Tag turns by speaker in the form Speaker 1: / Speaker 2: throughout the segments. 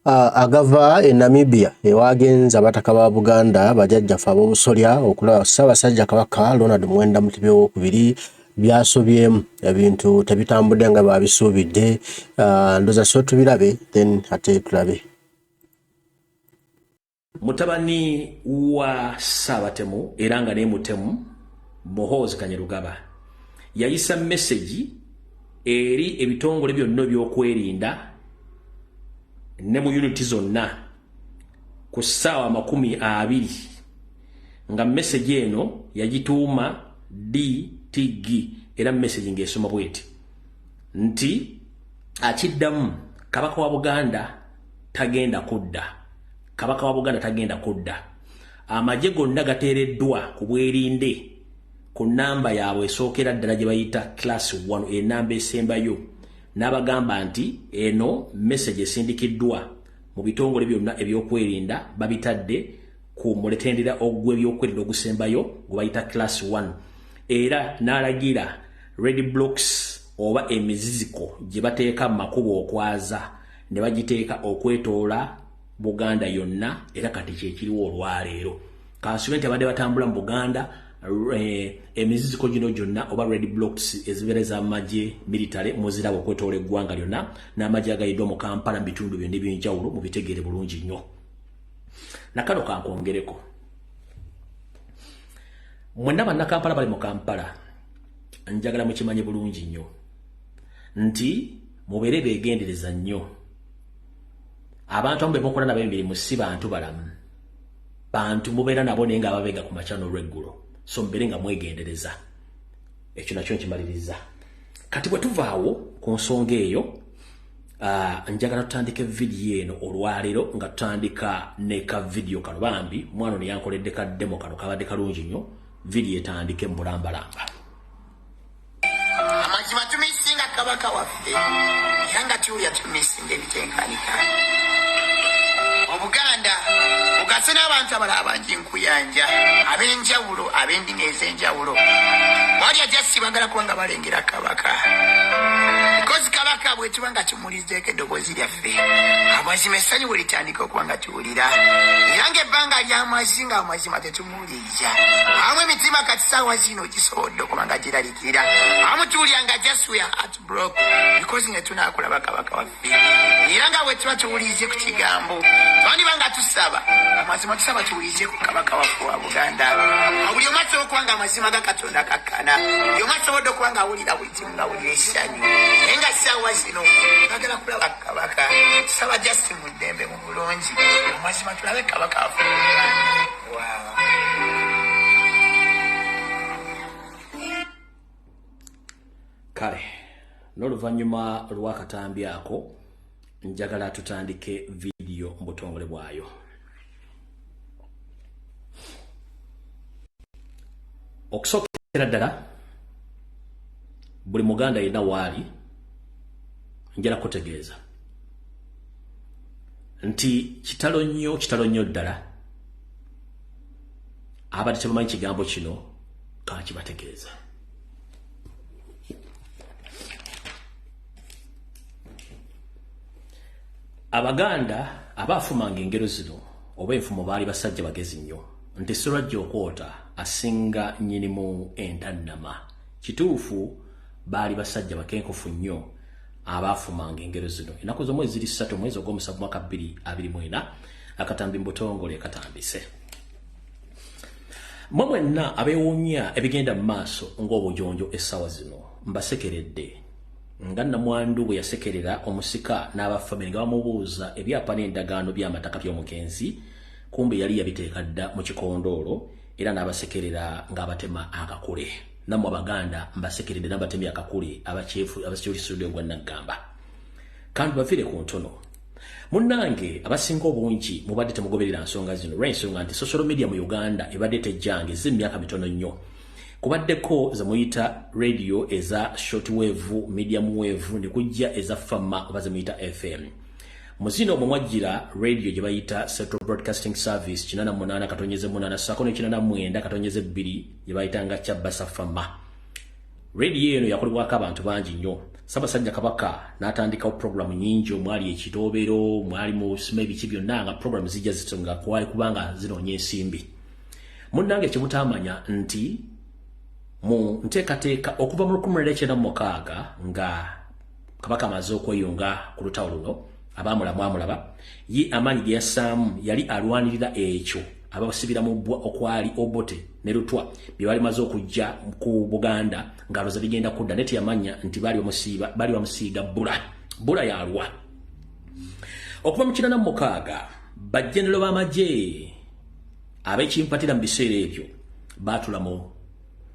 Speaker 1: Agava Namibia ewagenza abataka ba Buganda bajajjaffe ab'obusolya okulaba Ssaabasajja Kabaka Ronald Muwenda Mutebi II byasobyemu ebintu tebitambudde nga babisuubidde. Ndoza so tubirabe then ate tulabe.
Speaker 2: Mutabani wa Ssaabatemu era nga ne mutemu Muhoozi Kanyarugaba yayisa message eri ebitongole byonna by'okwerinda ne mu unity zonna ku ssaawa 20 nga message eno yagituuma DTG era message ng'esoma bweti nti akiddamu Kabaka wa Buganda tagenda kudda. Kabaka wa Buganda tagenda kudda. Amagye gonna gateereddwa ku bwerinde ku namba yaabwe esookera ddala gye bayita class 1 enamba esembayo n'abagamba nti eno message esindikiddwa mu bitongole byonna ebyokwerinda babitadde ku muletendera ogw'ebyokwerinda ogusembayo gwe bayita class 1 era n'alagira red blocks oba emiziziko gye bateeka mu makubo okwaza ne bagiteeka okwetoola Buganda yonna era kati kyekiriwo olwaleero. Kansube nti abadde batambula mu Buganda emiziziko gino gyonna oba red blocks ezibereza amagye military muzirabo okwetoola eggwanga lyonna n'amagye agayiddwa mu Kampala mu bitundu byonna eby'enjawulo mu bitegeere bulungi nnyo. Nakano kankongereko. Mwenna bannakampala bali mu Kampala njagala mukimanye bulungi nnyo nti mubeere beegendereza nnyo. Abantu abamu bemukola nabo emirimu si bantu balamu. Bantu mubeera nabo naye nga ababenga ku machano regulo. So mbere nga mwegendereza. Ekyo nakyo nkimaliriza. Kati bwe tuvaawo ku nsonga eyo njagala tutandike video eno olwaleero nga tutandika ne ka video kano bambi mwana ne yankoledde ka demo kano kabadde kalungi nnyo video etandike mu bulambalamba.
Speaker 3: Amazima tumisinga Kabaka waffe yanga tuya tumisinga ebitenkanika. Obuganda bugatse n'abantu abalala bangi nkuyanja ab'enjawulo ab'endimi ez'enjawulo bali ajasi bagala kubanga balengera Kabaka because Kabaka bwe tuba nga tumulizeeko eddoboozi lyaffe amazima essanyu bwe litandika okuba nga tuwulira era ng'ebbanga ly'amazima amazima tetumuwuliriza amu emitima kati ssaawa zino gisobodde okuba nga giraliikirira amu tuwulira nga just we are heartbroken because ne tunaakulaba Kabaka waffe era nga bwe tuba tuwulirize ku kigambo twandibanga tusaba amazima tusaba tuwulirize ku Kabaka waffe wa Buganda buli omu asobola okuba nga amazima ga Katonda gakkana buli omu asobodde okuba nga awulira buli kimu ng'awulira essanyu naye nga ssaawa zino twagala kulaba Kabaka tusaba Justin mu ddembe mu bulungi amazima tulabe Kabaka waffe
Speaker 2: kale n'oluvannyuma lw'akatambi ako njagala tutandike video mu butongole bwayo. Okusookera ddala buli Muganda yenna waali njala kutegeeza nti kitalo nnyo ddala abadde tebamanyi kigambo kino kakibategeeza. Abaganda abaafumanga engero zino oba enfumo baali basajja bagezi nnyo nti Sserwajja Okwota asinga nnyinimu entannama. Kituufu baali basajja bakenkufu nnyo abaafumanga engero zino. Ennaku z'omwezi 3 mwezi ogw'omusanvu mwaka 2024 akatambi mu butongole katambise. Mmwe mwenna abeewuunya ebigenda mu maaso ng'obujonjo essaawa zino mbasekeredde nga Namwandu bwe yasekerera omusika n'abafamili nga bamubuuza ebyapa n'endagaano by'amataka by'omugenzi kumbe yali yabiteeka dda mu kikondoolo era n'abasekerera ng'abatema akakule. Nammwe Abaganda mbasekeredde n'abatemi akakule abakiulisuudde ogwa Naggamba. Kandi baviire ku ntono. Munnange abasinga obungi mubadde temugoberera nsonga zino olw'ensonga nti social media mu Uganda ebadde tejjange z'emyaka mitono nnyo. Kubaddeko ze muyita radio eza shortwave, medium wave, ne kujja eza fama oba ze muyita FM. Muzino mwajjira radio gye bayita Central Broadcasting Service 88.8 sako ne 89.2 gye bayita nga Kyabasa fama. Radio eno yakolebwako abantu bangi nnyo. Ssaabasajja Kabaka n'atandikawo programu nyingi omwali ekitobero mwali mu sime biki byonna nga programu zijja zitonga kwali kubanga zinoonya ensimbi. Munnange kye mutamanya nti mu nteekateeka okuva mu 1996 nga Kabaka amaze okweyunga ku lutawo luno amulaba ye amaanyi ge yassaamu yali alwanirira ekyo abasibira mu bbwa okwali Obote ne Lutwa bye bali maze okujja ku Buganda ngaloza bigenda kudda neti yamanya nti bali bamusiiga bula yalwa. Okuva mu 1996 bajjenero b'amagye ab'ekimpatira mu biseera ebyo baatula mu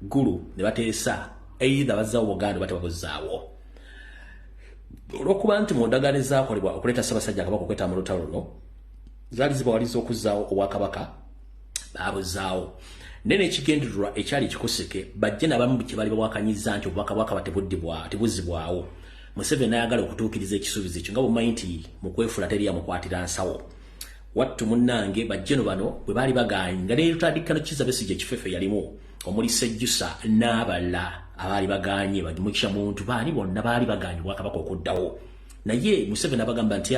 Speaker 2: gulu ne bateesa either bazzaawo Buganda batababuzaawo. Olw'okuba nti mu ndagaano ezaakolebwa okuleeta Ssaabasajja Kabaka okwetaba mu lutalo luno zaali zibawaliza okuzzaawo Obwakabaka baabuzaawo. Nene ekigendererwa ekyali ekikusike bajje n'abamu kye baali bawakanyiza nti Obwakabaka tebuzzibwawo. Museveni n'ayagala okutuukiriza ekisuubizo ekyo nga bumanyi nti mu kwefuula teriya mukwatira nsawo. Wattu munnange bajjeno bano bwe baali bagaanyi nga ne Lutandikano Kizza Besigye ekifefe yalimu omuli Sejjusa n'abalala abaali bagaanye Mukisha Muntu baali bonna baali bagaanye Obwakabaka okuddawo. Naye Museveni abagamba nti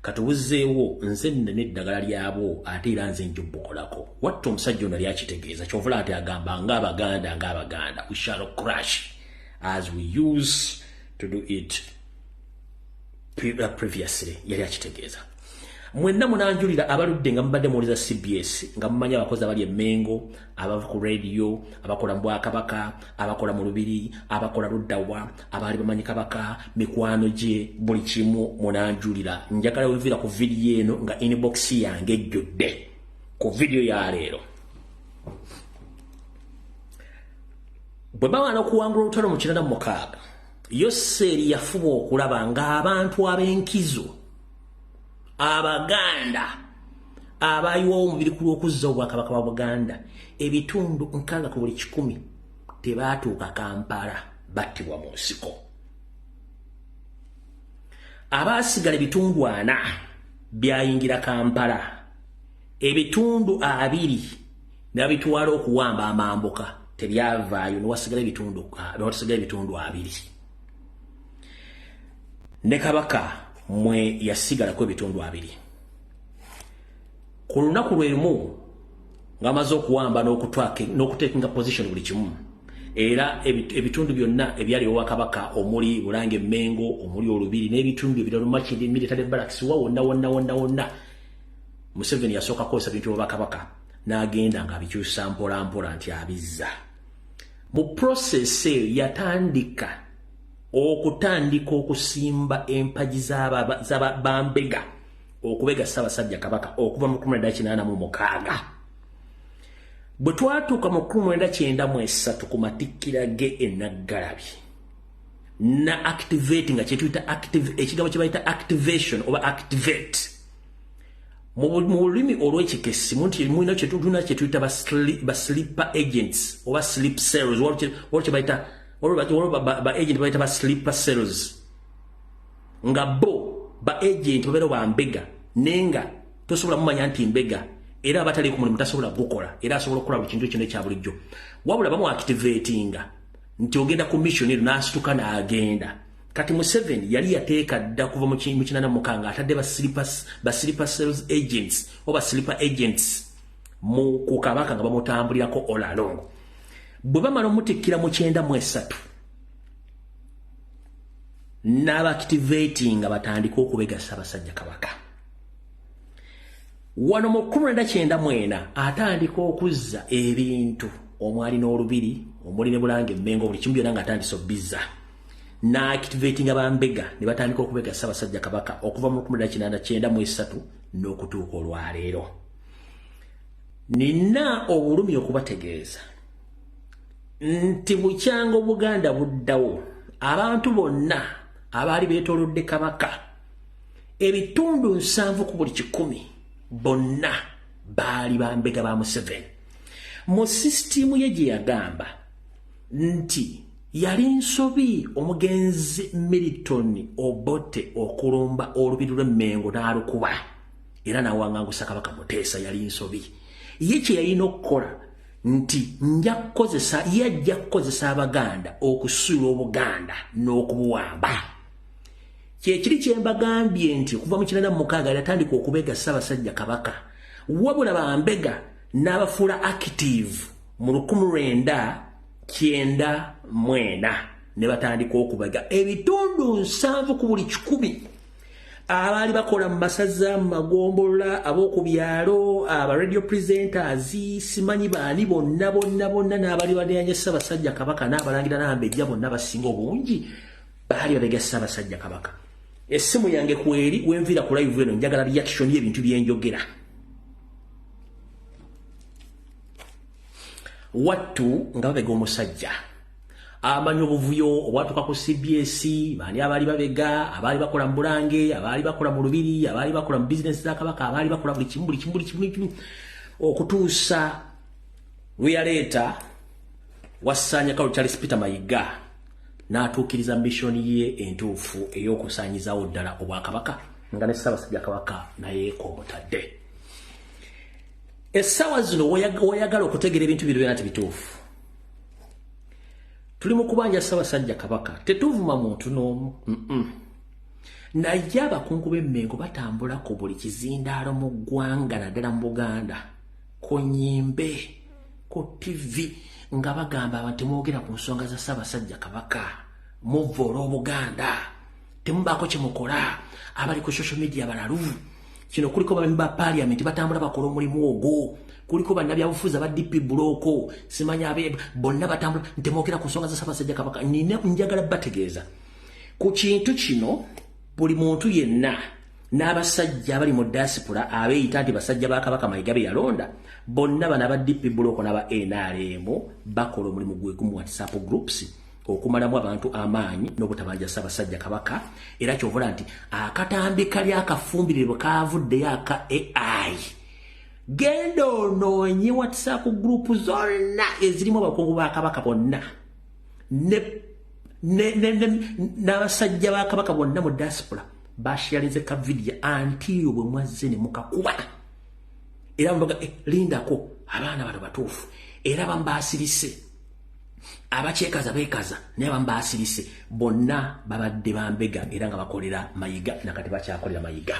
Speaker 2: katubuzeewo nze nnene eddagala lyabo ate era nze njubbukolako. Wattu omusajja ono yali akitegeeza kyovula ati agamba ng'Abaganda we shall crash as we used to do it previously. Yali akitegeeza. Mwenna munanjulira abaludde nga mbadde muwuliza CBS nga mumanyi abakozi abali Emmengo abava ku radio abakola mu Bwakabaka abakola mu Lubiri abakola Luddawa abaali bamanyi Kabaka mikwano gye buli kimu munanjulira. Njagala wevira ku video eno nga inbox yange ejjudde ku video ya leero. Bwe bawana okuwangula olutalo mu 1996 Yoseri yafuba okulaba ng'abantu ab'enkizo Abaganda abayiwa omubiri ku lw'okuzza Obwakabaka bwa Buganda ebitundu 6 ku buli 100 tebaatuuka Kampala battibwa mu nsiko. Abaasigala ebitundu 4 byayingira Kampala, ebitundu 2 n'abitwala okuwamba amambuka tebyavaayo newasigala ebitundu 2. Ne Kabaka mwe yasigala ku ebitundu 2. Ku lunaku lwemu ng'amaze okuwamba n'okuteekinga position buli kimu era ebitundu byonna ebyali Obwakabaka omuli Bulange Emmengo omuli Olubiri n'ebitundu ebirala Makindye military barracks wonna Museveni yasooka kukozesa bintu Obwakabaka n'agenda ng'abikyusa mpola nti abizza. Mu process eyo yatandika okusimba empagi z'Abambega okubega Ssaabasajja Kabaka okuva mu 1986. Bwe twatuuka mu 1993 ku matikkira ge Naggalabi na activating nga kyetuyita ekigambo kye bayita activation oba activate mu lulimi olw'ekikesi mulina kyetuyita ba sleeper agents oba sleep cells waliwo kye bayita ba agent bayita ba sleeper cells nga ba agent babeera Bambega nenga tosobola mumanya nti mbega era abatali ku mulimu tasobola gukola era asobola okukola buli kintu kyonna ekya bulijjo wabula bamu activatinga nti ogenda ku mission ero n'asituka n'agenda. Kati Museveni yali yateeka dda kuva mu 1986 atadde ba sleeper cells agents oba sleeper agents ku Kabaka nga bamutambulirako all along. Bwe bamala omutikkira mu 93 n'aba-activating nga batandika okubega Ssaabasajja Kabaka. Wano mu 1994 atandika okuzza ebintu omwali n'Olubiri omuli ne Bulange Emmengo buli kimu byonna ng'atandisa obizza n'activating Abambega ne batandika okubega Ssaabasajja Kabaka okuva mu 1993 n'okutuuka olwaleero. Nina obulumi okubategeeza nti bukyanga Obuganda buddawo abantu bonna abaali beetoolodde Kabaka ebitundu 7 ku buli 100 bonna baali Bambega ba Museveni. Mu sisitimu ye gye yagamba nti yali nsobi omugenzi Milton Obote okulumba Olubiri lw'Emmengo n'alukuba era n'awangangusa Kabaka Muteesa yali nsobi. Ye kye yalina okukola nti yajja kukozesa Abaganda okusuula Obuganda n'okubuwamba. Kyekiri kye mbagambye nti okuva mu 1986 yatandika okubega Ssaabasajja Kabaka, wabula bambega n'abafuula active mu 1994 ne batandika okubega ebitundu 7 ku buli 100 abaali bakola mu masaza magombola ab'oku byalo aba radio presenters simanyi baani bonna n'abali balyanya Ssaabasajja Kabaka n'abalangira n'Ambejja bonna basinga obungi baali babega Ssaabasajja Kabaka. Essimu yange kweri wenvira ku live eno njagala reaction y'ebintu byenjogera. Wattu nga babega omusajja amanyi obuvuyo obwatuka ku CBS, baani abaali babega, abaali bakola mu Bulange, abaali bakola mu Lubiri, abaali bakola mu business za Kabaka, abaali bakola buli kimu okutuusa lweyaleeta Wasanya Kalu Charles Peter Mayiga n'atuukiriza mission ye entuufu ey'okusaanyizaawo ddala Obwakabaka nga ne Ssaabasajja Kabaka naye kootadde. Essaawa zino woyagala okutegeera ebintu bino byonna tibituufu. Tuli mu kubanja Ssaabasajja Kabaka, tetuvuma muntu n'omu. Naye abakungu b'Emmengo batambula ku buli kizindaalo mu ggwanga naddala mu Buganda, ku nnyimbe, ku TV, nga bagamba abantu temwogera ku nsonga za Ssaabasajja Kabaka, muvvoola Obuganda, temubaako kye mukola, abali ku social media balalu. Kino kuliko bamemba ba parliament batambula bakola omulimu ogwo, kuliko bannabyabufuzi aba DP Buloko, simanya abe bonna batambula ntemwogera ku nsonga za Ssaabasajja Kabaka. Njagala bategeeza ku kintu kino buli muntu yenna n'abasajja abali mu diaspora abeeyita nti basajja ba Kabaka Mayiga be yalonda, bonna bana ba DP Buloko n'aba NRM bakola omulimu gwe gumu WhatsApp groups okumalamu abantu amaanyi n'obutabanja Ssaabasajja Kabaka. Era kyovula nti akatambi kali akafumbirire bwe kaavuddeyo aka AI, genda onoonye WhatsApp group zonna ezirimu abakungu ba Kabaka bonna n'abasajja ba Kabaka bonna mu diaspora basharinze ka video anti bwe mwazze ne mukakuba. Era mbaga lindako abaana bano batuufu, era bambasirise abakyekaza beekaza naye bambasirise, bonna babadde bambega era nga bakolera Mayiga nakati bakyakolera Mayiga.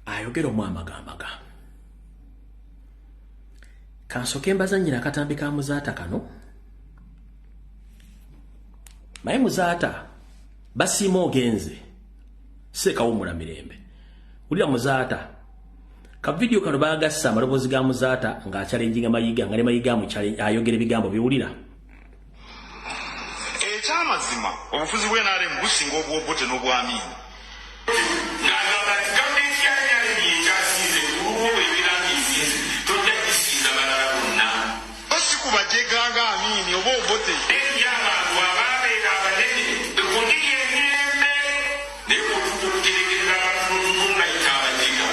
Speaker 2: Ayogera omwamagamaga kansoke mbaza nnyina akatambi ka Muzaata kano. Maye Muzaata basiima ogenze sekawumula mirembe. Ulira Muzaata ka video kano baagassa amaloboozi ga Muzaata ng'achallenginga Mayiga nga ne Mayiga ayogera ebigambo biwulira.
Speaker 4: Ekyamazima obufuzi bw'NRM businga obw'Obote n'obw'Amin. Bajeganga Amini oba Obote y'abantu ababeera abanene ekundiri emirembe nekotukutegeeza abantu n'okunayita abajega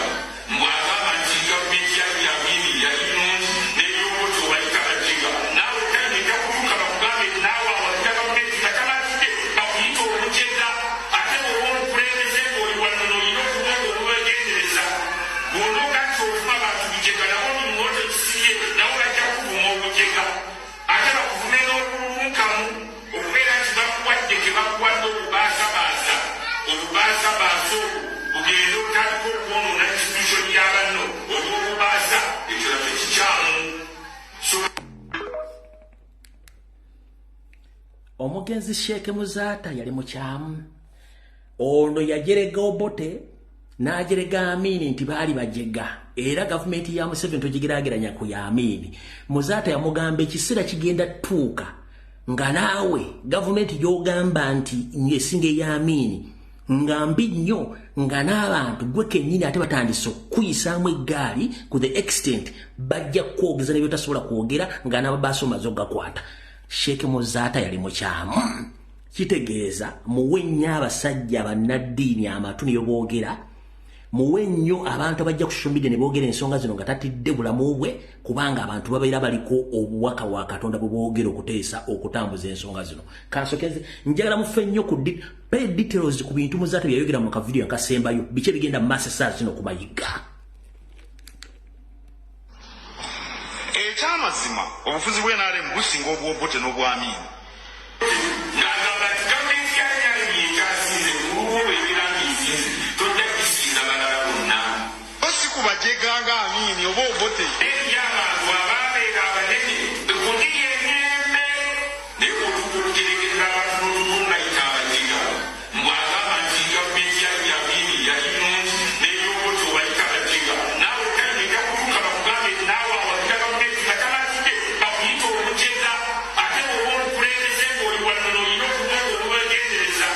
Speaker 4: mbwagamba nti gavumenti ya Amini yali nungi n'ey'Obote obayita abajega naawe otayinza kutuuka bakugambe naawe awalira gavumenti nga tabatidde bakuyita omujega ate bw'oba omukulembeze ng'oli wano n'olina okugonda olubegendereza bw'ona ogatta ofuma abantu bijega nabo nimuwoto ekisirye nabo bajja kuvuma obujega ate bakuvume n'olulunkamu okubeera nti bakuwadde ke bakuwadde olubaasabaasa olubaasabaasa olwo bugenda otandika okwonoona institution y'abanno olw'obubaasa ekyo naffe kikyamu.
Speaker 2: Omugenzi Sheikh Muzaata yali mukyamu. Ono yajerega Obote n'ajerega Amini nti baali bajega, era gavumenti ya Museveni togigeraageranya ku ya Amini. Muzaata yamugamba ekiseera kigenda tuuka nga naawe gavumenti gy'ogamba nti esinga eya Amini nga mbi nnyo, nga n'abantu gwe kennyini ate batandise okuyisaamu eggaali ku the extent bajja kwogeza ne byotasobola kwogera nga n'ababaasa omaze ogakwata. Sheikh Muzaata yali mukyamu. Kitegeeza muwe nnyo abasajja bannaddiini amatu niyo boogera, muwe nnyo abantu abajja ku social media ne boogera ensonga zino nga tatidde bulamu bwe kubanga abantu babeera baliko obubaka wa Katonda bwe boogera okuteesa okutambuza ensonga zino. Kansokeze njagala mufe nnyo ku pay details ku bintu muzaate byayogera mu kavidiyo nkasembayo biki bigenda mu maaso saa zino ku mayiga.
Speaker 4: Ekyamazima obufuzi bw'NRM businga obwobote n'obwamiini. N'agamba nti gavumenti ya NRM yekyasize kubuwo ebirangisize tojja kusiza balala bonna. Osi kubajeganga amiini oba obote. Eby'abantu ababeera abanene ekundiri emirembe naye okuterekerera abantu n'olunayita abajega. Mbwagamba nti gavumenti ya amiini yali nungi n'ey'obote obayita abajega. Naawe tayina ejja kutuuka bakugambe naawe awabira gavumenti nga tamatidde bakuyita omujega ate oba olukulembeze ng'oli wano n'olina okuba ng'olubagendereza.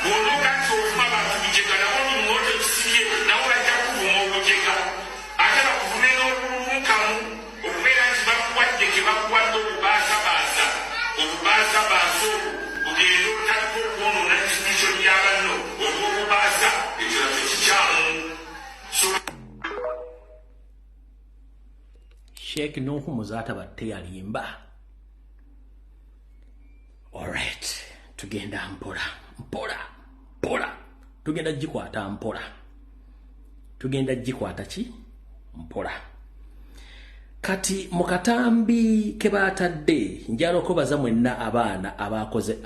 Speaker 4: Bw'olokati ofuma abantu bijega nabo nimuwote kisibye nabo bajja kuvuma obujega. Ate bakuvume n'olulumukamu okubeera nti bakuwadde ke bakuwadde obubaasabaasa. Obubaasabaasa obwo bugenda otadde okwonoona institution ya banno olw'obubaasa ekyo tekikyamu.
Speaker 2: Sheikh Nuhu Muzaata batte yalimba. Alright, tugenda mpola. Tugenda gikwata mpola. Tugenda gikwata ki? Mpola. Kati mu katambi ke baatadde njala okubaza mwenna abaana abakoze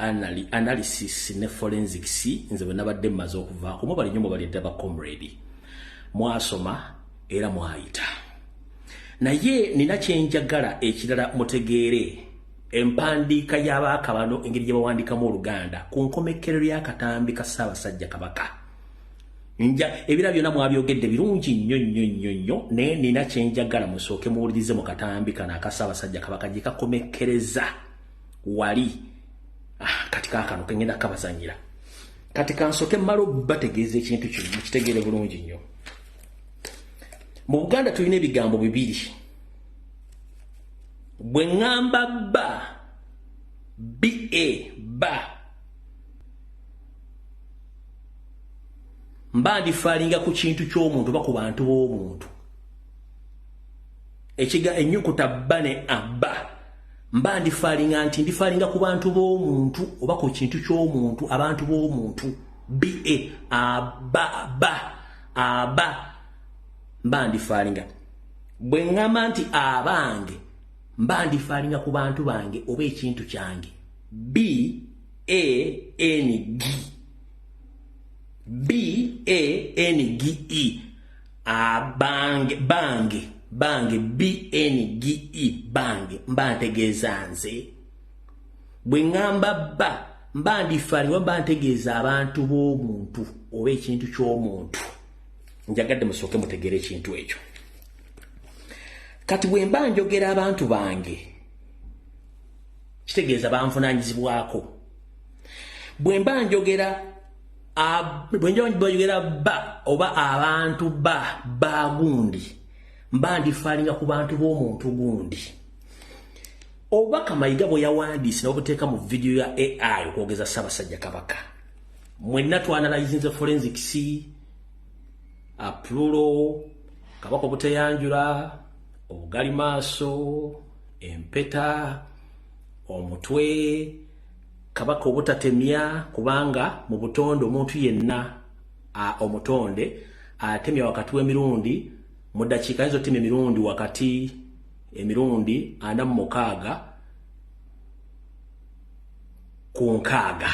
Speaker 2: analysis ne forensics nze bwe nabadde mmaze okuvaako mu bali nnyo balidde ba comrade. Mwasoma era mwayita. Naye nina kyenjagala ekirala mutegeere empandiika y'abaaka bano engeri gye bawandiikamu Oluganda ku nkomekerero y'akatambi ka Ssaabasajja Kabaka. Ebira byonna mwabyogedde birungi nnyo naye nina kyenjagala musooke muwulirize mu katambi kano aka Ssaabasajja Kabaka gye kakomekereza wali kati kaakano kengenda kabazanyira. Kati kansooke mmala bategeeza ekintu kino mukitegeere bulungi nnyo. Mu Buganda tulina ebigambo bibiri. Bwe ngamba ba mba ndifaalinga ku kintu ky'omuntu oba ku bantu b'omuntu. Ennyukuta bba ne abba mba ndifaalinga nti ndifaalinga ku bantu b'omuntu oba ku kintu ky'omuntu abantu b'omuntu. Aba mba ndifaalinga. Bwe ngamba nti abange mba ndifaalinga ku bantu bange oba ekintu kyange. B-A-N-G-E abange bange B-N-G-E bange mba ntegeeza nze. Bwe ngamba mba ndifaalinga mba ntegeeza abantu b'omuntu oba ekintu ky'omuntu. Njagadde musooke mutegeere ekintu ekyo. Kati bwe mba njogera abantu bange kitegeeza banvunaanyizibwako. Bwe mba njogera ba oba abantu ba gundi mba ndifaalinga ku bantu b'omuntu gundi. Obubaka Mayiga bwe yawandiise n'obuteeka mu vidiyo ya AI okwogeza Ssaabasajja Kabaka. Mwenna twanalayizinze forensics, plural, Kabaka obuteyanjula, obugali maaso, empeta, omutwe, Kabaka obutatemya kubanga mu butonde omuntu yenna omutonde atemya wakati w'emirundi mu ddakiika ezo temya emirundi wakati emirundi 46 ku 6.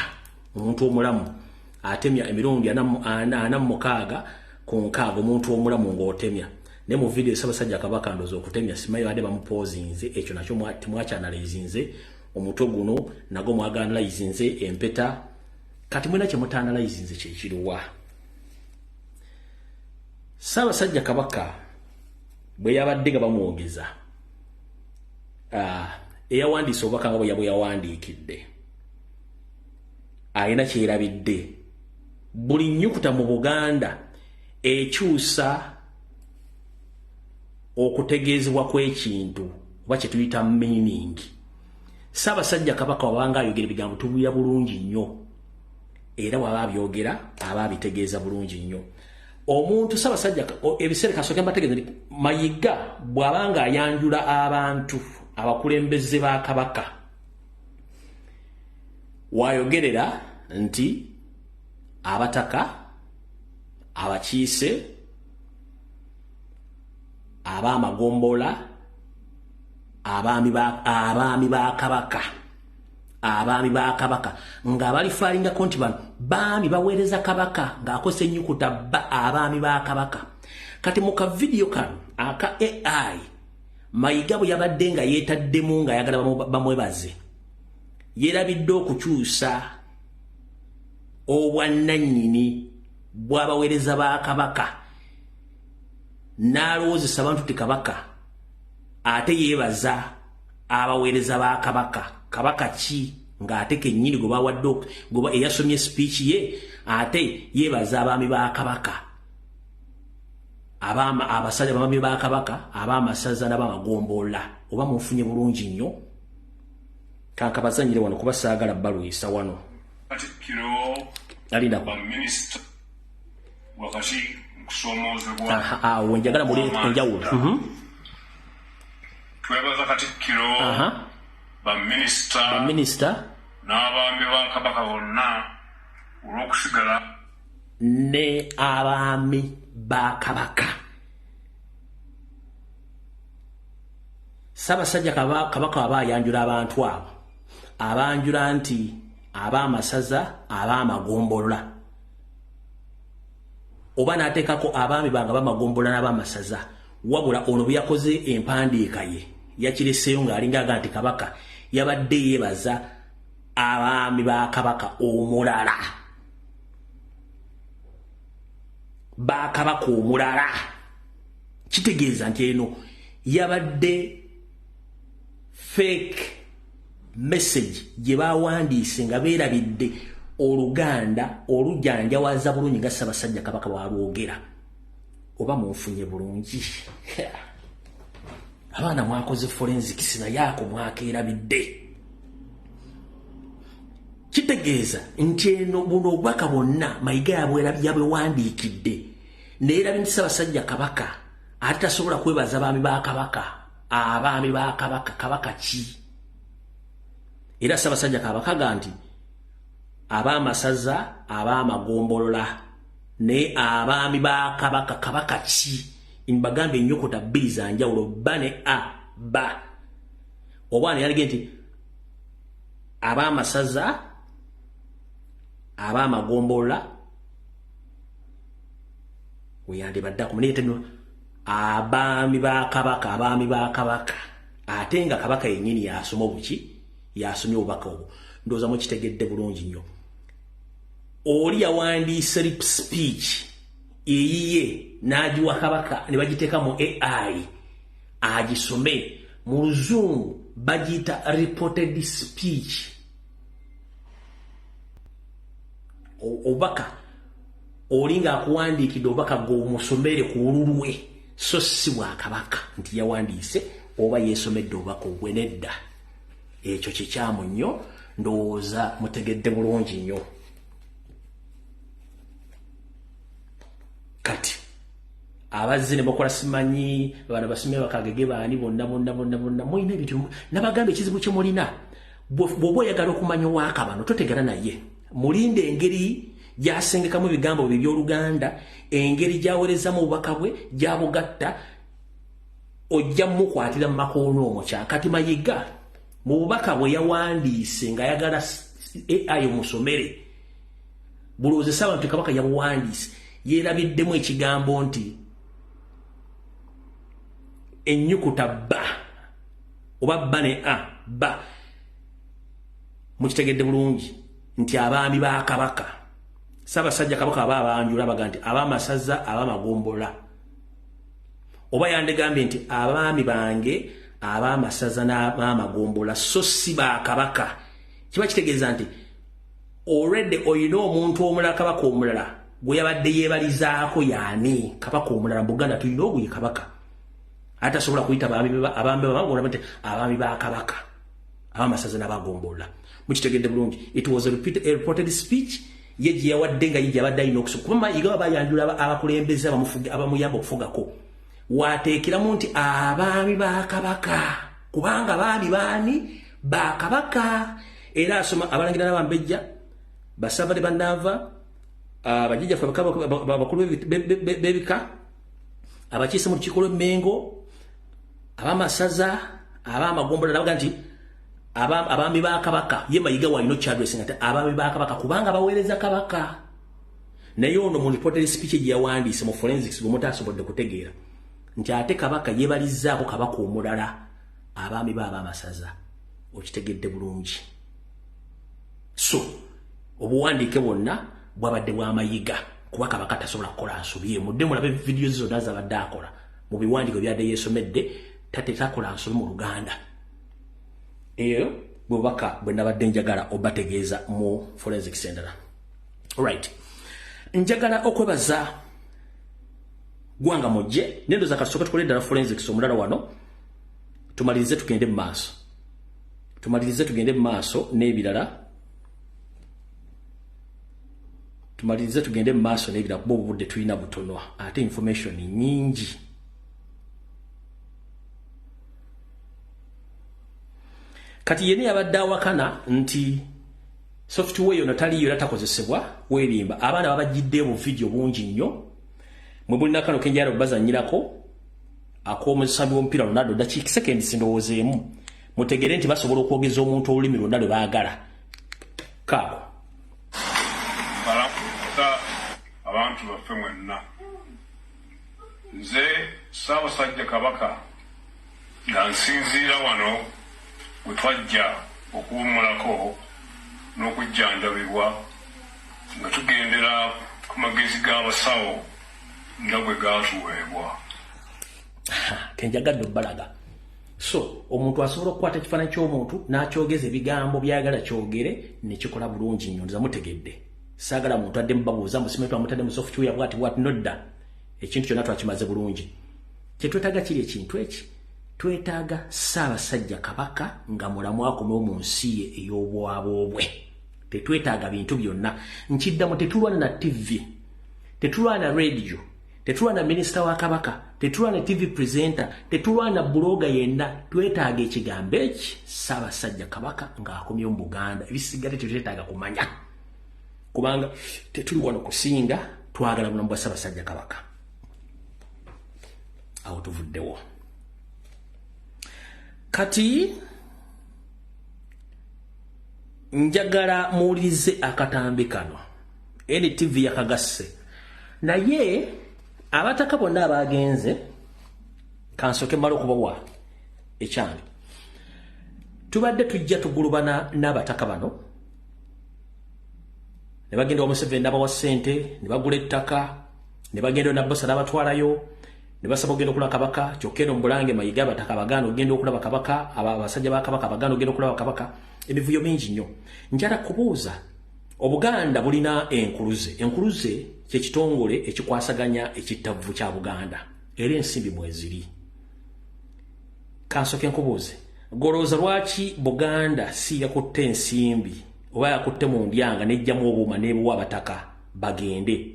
Speaker 2: Omuntu omulamu atemya emirundi 46 ku 6 omuntu omulamu ng'otemya. Ne mu video Ssaabasajja Kabaka ndozo okutemya simayo ade bamupozinze ekyo nakyo timwakyanalayinze. Omutwe guno nago mwaganalayizinze empeta. Kati mwena kye mutanalayizinze kye kiruwa. Ssaabasajja Kabaka bwe yabadde nga bamwogeza eyawandiisa obubaka nga bwe yawandiikidde alina kyerabidde. Buli nnyukuta mu Buganda ekyusa okutegeezebwa kw'ekintu oba kye tuyita meaning. Ssaabasajja Kabaka wabanga ayogera ebigambo tubuya bulungi nnyo era waba abyogera aba abitegeeza bulungi nnyo. omuntu Ssaabasajja ebiseera kasooke mbategeeza nti Mayiga bw'abanga ayanjula abantu abakulembeze ba Kabaka wayogerera nti abataka abakiise ab'amagombola abaami ba Kabaka nga balifaalingako nti bano baami baweereza Kabaka ng'akosa ennyukuta ba abaami ba Kabaka. Kati mu kavidiyo kano aka AI Mayiga bwe yabadde nga yeetaddemu ng'ayagala bamwebaze yeerabidde okukyusa obwannannyini bw'abaweereza ba Kabaka n'alowoozesa abantu ti Kabaka ate yeebaza abaweereza ba Kabaka ki ng'ate kennyini gwe bawadde gwe eyasomye speech ye ate yeebaza abaami ba Kabaka abasajja abaami ba Kabaka ab'amasaza n'ab'amagombola. Oba munfunye bulungi nnyo kankabazanyire wano kuba saagala balwisa wano alinda
Speaker 4: minisita wakati kusomoozebwa
Speaker 2: wenjagala muli enjawulo
Speaker 4: twebaza Katikkiro
Speaker 2: baminisita
Speaker 4: n'abaami ba Kabaka bonna olw'okusigala
Speaker 2: ne abaami ba Kabaka. Ssaabasajja Kabaka aba ayanjula abantu abo abanjula nti ab'amasaza ab'amagombola oba n'ateekako abaami banga b'amagombola n'ab'amasaza wabula ono bwe yakoze empandiika ye yakireseeyo ng'alinga aga nti Kabaka yabadde yeebaza abaami ba Kabaka omulala ba Kabaka omulala kitegeeza nti eno yabadde fake message gye bawandiise nga beerabidde Oluganda olujjanjawaza bulungi nga Ssaabasajja Kabaka bw'alwogera. Oba munfunye bulungi abaana mwakoze forensics naye ako mwakeerabidde. Kitegeeza nti eno buno obubaka bwonna Mayiga yabwewandiikidde neerabye nti Ssaabasajja Kabaka ate tasobola kwebaza abaami ba Kabaka. Abaami ba Kabaka ki? Era Ssaabasajja Kabaka ga nti ab'amasaza ab'amagombolola ne abaami ba Kabaka ki? Mbagambe ennyukuta bbiri za njawulo ba ne a ba. Obwana yalige nti ab'amasaza ab'amagombola weyandibadde akumunete no abaami ba Kabaka ate nga Kabaka yennyini yasoma obuki yasomye obubaka obwo. Ndowooza mukitegedde bulungi nnyo. Oli yawandiise lip speech eyiye n'agiwa Kabaka ne bagiteeka mu AI agisome. Mu Luzungu bagiyita reported speech. Obubaka oli ng'akuwandiikidde obubaka ng'omusomere ku lulwe so si bwa Kabaka nti yawandiise oba yeesomedde obubaka obwe nedda. Ekyo kikyamu nnyo. Ndowooza mutegedde bulungi nnyo. Kati abazze ne bakola simanyi bana basome bakagege baani bonna mulina ebintu nabagamba ekizibu kye mulina bw'oba oyagala okumanya owaaka bano totegera naye mulinde engeri gyasengekamu ebigambo bye by'Oluganda engeri gyaweerezamu obubaka bwe gyabugatta ojja mukwatira mu makoono omukya. Kati Mayiga mu bubaka bwe yawandiise ng'ayagala AI omusomere bulowoozesa abantu Kabaka yabuwandiise yeerabiddemu ekigambo nti ennyukuta ba oba ba ne a ba mukitegedde bulungi nti abaami ba Kabaka Ssaabasajja Kabaka aba abanjula baga nti ab'amasaza ab'amagombola oba yandegambye nti abaami bange ab'amasaza n'ab'amagombola so si ba Kabaka. Kiba kitegeeza nti already oyina omuntu omulala Kabaka omulala gwe yabadde yeebalizaako yaani Kabaka omulala mu Buganda tulina ogwo ye Kabaka ate asobola kuyita abaami ba Kabaka ab'amasaza n'abagombola. Mukitegedde bulungi. It was a reported speech ye gye yawadde nga ye abadde alina okusobola kuba Mayiga bayanjula abakulembeze abamuyamba okufugako waateekeramu nti abaami ba Kabaka kubanga baami baani ba Kabaka era asoma abalangira n'abambejja basavale bannava abajijja bakulu bebika abakiise mu lukiiko lw'Emmengo abamasaza abamagombola nabaga nti abaami ba Kabaka ye Mayiga walina okyadressing ate abaami ba Kabaka kubanga baweereza Kabaka naye ono mu reported speech gye yawandiise mu forensics gwe mutaasobodde kutegeera nti ate Kabaka yeebalizzaako Kabaka omulala abaami ba abamasaza okitegedde bulungi so obuwandiike bwonna bwabadde bwa Mayiga kuba Kabaka tasobola kukola nsobi mudde mulabe video zonna zabadde akola mu biwandiiko byadde yeesomedde tate takola nsobi mu Luganda eyo bwebaka bwe nabadde njagala obategeeza mu forensic center. Alright, njagala okwebaza gwanga mujje nendo za kasooka tukole ddala forensics omulala wano tumalirize tugende mu maaso n'ebirala kuba obudde tulina butono ate information nyingi. Kati yene yabadde awakana nti software yono taliyo era takozesebwa werimba abaana babajjidde mu video bungi nnyo mwe bulina kano kenjala bazanyirako ak'omusambi w'omupiira Ronaldo dakiika seconds sindowoozeemu mutegere nti basobola okwogeza omuntu olulimi lwonna lwe baagala kaako
Speaker 4: abantu baffe mwenna nze Ssaabasajja Kabaka nga nsinziira wano bwe twajja okuwummulako n'okujjanjabibwa nga tugendera ku magezi g'abasawo nga bwe gaatuweebwa.
Speaker 2: Kenjagadde obbalaga so omuntu asobola okukwata ekifaananyi ky'omuntu n'akyogeza ebigambo byagala kyogere ne kikola bulungi nnyo nza mutegedde saagala muntu adde mubabuuza musimetu amutadde mu software bwati nodda ekintu kyonna twakimaze bulungi kyetwetaaga kiri ekintu eki twetaaga Ssaabasajja Kabaka nga mulamu akomewo mu nsi ye ey'obwabwobwe tetwetaaga bintu byonna nkiddamu tetulwana na TV tetulwana na radio tetulwana na minisita wa Kabaka tetulwana na TV presenter tetulwana na bloga yenna twetaaga ekigambo eki Ssaabasajja Kabaka ng'akomyewo mu Buganda ebisigadde tetwetaaga kumanya kubanga tetuli wano kusinga twagala bulamu bwa Ssaabasajja Kabaka awo tuvuddewo. Kati njagala muwulirize akatambi kano NTV yakagasse naye abataka bonna abagenze kansoke mmala okubawa ekyambi tubadde tujja tugulubana n'abataka bano ne bagenda Museveni n'abawa ssente ne bagula ettaka ne bagenda Nabbosa n'abatwalayo ne basaba ogenda okulaba Kabaka kyokka eno mu Bulange Mayiga abataka bagaana ogenda okulaba Kabaka abasajja ba Kabaka bagaana ogenda okulaba Kabaka emivuyo mingi nnyo. Njala kubuuza Obuganda bulina enkuluze kye kitongole ekikwasaganya ekittavu kya Buganda era ensimbi mweziri. Kansoke nkubuuze golooza lwaki Buganda si yakutte ensimbi oba yakutte mu ndyanga nejjamu obuuma n'ebuwa abataka bagende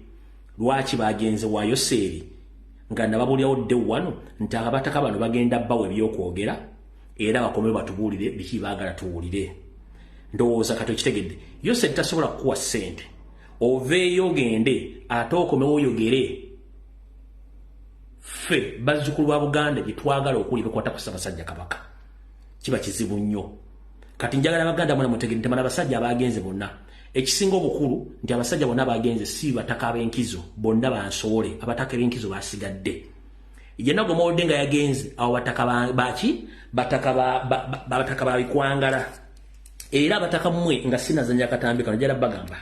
Speaker 2: lwaki bagenze waayo seeri nga nababulyawo dde wano nti abataka bano bagenda bawe ebyokwogera era bakome batubuulire biki baagala tuwulire. Ndowooza kati okitegedde yose tasobola kukuwa ssente oveeyo ogende ate okomewo oyogere ffe bazzukulu ba Buganda bye twagala okuli bikwata ku Ssaabasajja Kabaka kiba kizibu nnyo. Kati njagala Abaganda mwana mutegedde temana abasajja abagenze bonna ekisinga obukulu nti abasajja bonna abagenze si bataka ab'enkizo bonna bansowole abataka b'enkizo basigadde yenna gwe mawodde nga yagenze abo bataka baki bataka ba bikwangala era abataka mmwe nga sinazanya akatambi kano jala bagamba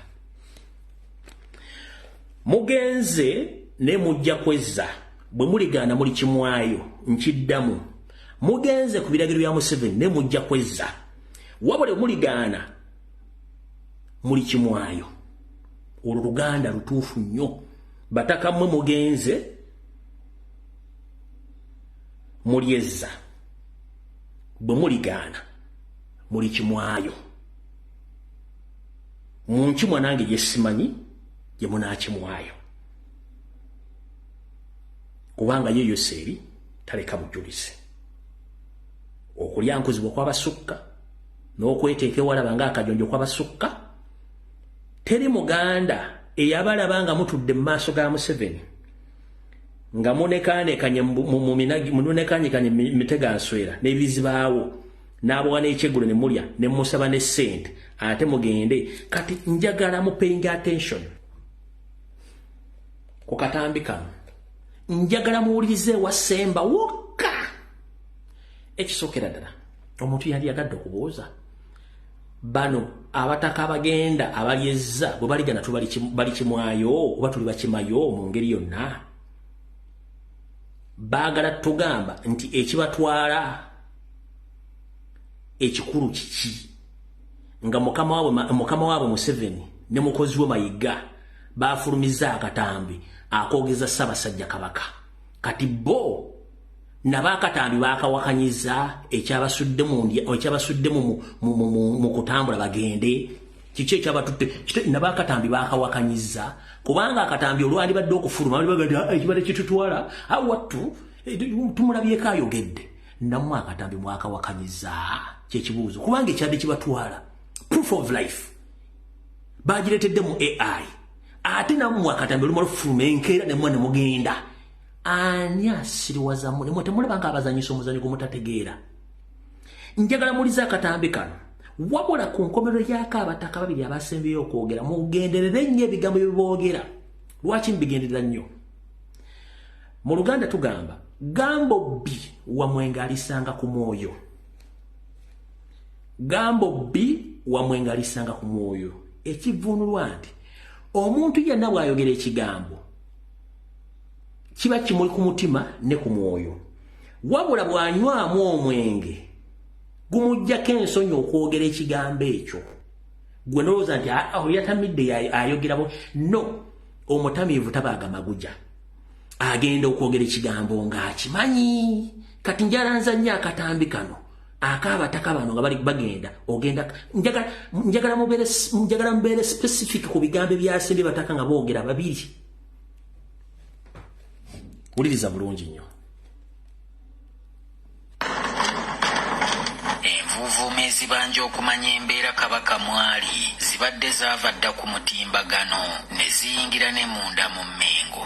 Speaker 2: mugenze ne mujja kwezza bwe muligaana muli kimwayo nkiddamu mugenze ku biragiro bya Museveni ne mujja kwezza wabule muligaana muli kimwayo olwo Luganda lutuufu nnyo bataka mmwe mugenze mulyezza bwe muligaana muli kimwayo munki mwanange yesimanyi ye munakimwayo kubanga ye Yoseri taleka bujulizi okulya nkuzibwa kw'abasukka n'okweteeka ewalaba ng'akajonjo kw'abasukka teri muganda eyabalaba nga mutudde mu maaso ga Museveni nga munekaanekanye mitega nswera n'ebizibaawo n'abawa n'ekyeggulo ne mulya ne musaba ne ssente ate mugende kati njagala mu paying attention ku katambi kano njagala muwulirize wa Semba wokka ekisookera ddala omuntu yali yagadde okubuuza bano abataka abagenda abalyezza bwe baligana bali kimwayo oba tuli bakimayo mu ngeri yonna baagala tugamba nti ekibatwala ekikulu kiki nga mukama waabwe Museveni ne mukozi we Mayiga baafulumiza akatambi akoogeza Ssaabasajja Kabaka kati bo nabakatambi bakawakanyiza ekyabasudde mu kutambula bagende kiki ekyabatutte nabakatambi bakawakanyiza kubanga akatambi olwali badde okufuluma bali baganda ekibadde kitutwala awattu tumulabyeko ayogedde nammwe akatambi mwakawakanyiza kyekibuuzo kubanga ekyadde kibatwala proof of life bagiretedde mu AI ate nammwe akatambi olumala okufuluma enkeera nemwe ne mugenda ani asiriwaza mulimu temulabanga abazanyisa omuzanyo gumutategeera njagala muliza akatambi kano wabula ku nkomerero y'ako abataka babiri abasembeyo okwogera mugenderere nnyo ebigambo bye boogera lwaki mbigenderera nnyo mu Luganda tugamba gambo bbi wamwenga alisanga ku mwoyo gambo bbi wamwenga alisanga ku mwoyo ekivunulwa nti omuntu yenna bw'ayogera ekigambo kiba kimuli ku mutima ne ku mwoyo wabula bw'anywamu omwenge gumujjako ensonyi okwogera ekigambo ekyo gwe nolowooza nti yatamidde ayogerabo no omutamiivu tabaaga maguja agenda okwogera ekigambo ng'akimanyi kati njalanza nnyo akatambi kano akaabataka bano nga bali bagenda ogenda njagala mubeere specific ku bigambo ebyasembye bataka nga boogera babiri wuliriza bulungi nnyo
Speaker 5: envuuvuuma ezibanja okumanya embeera Kabaka mwali zibadde zaava dda ku mutimbagano ne ziyingira ne munda mu Mmengo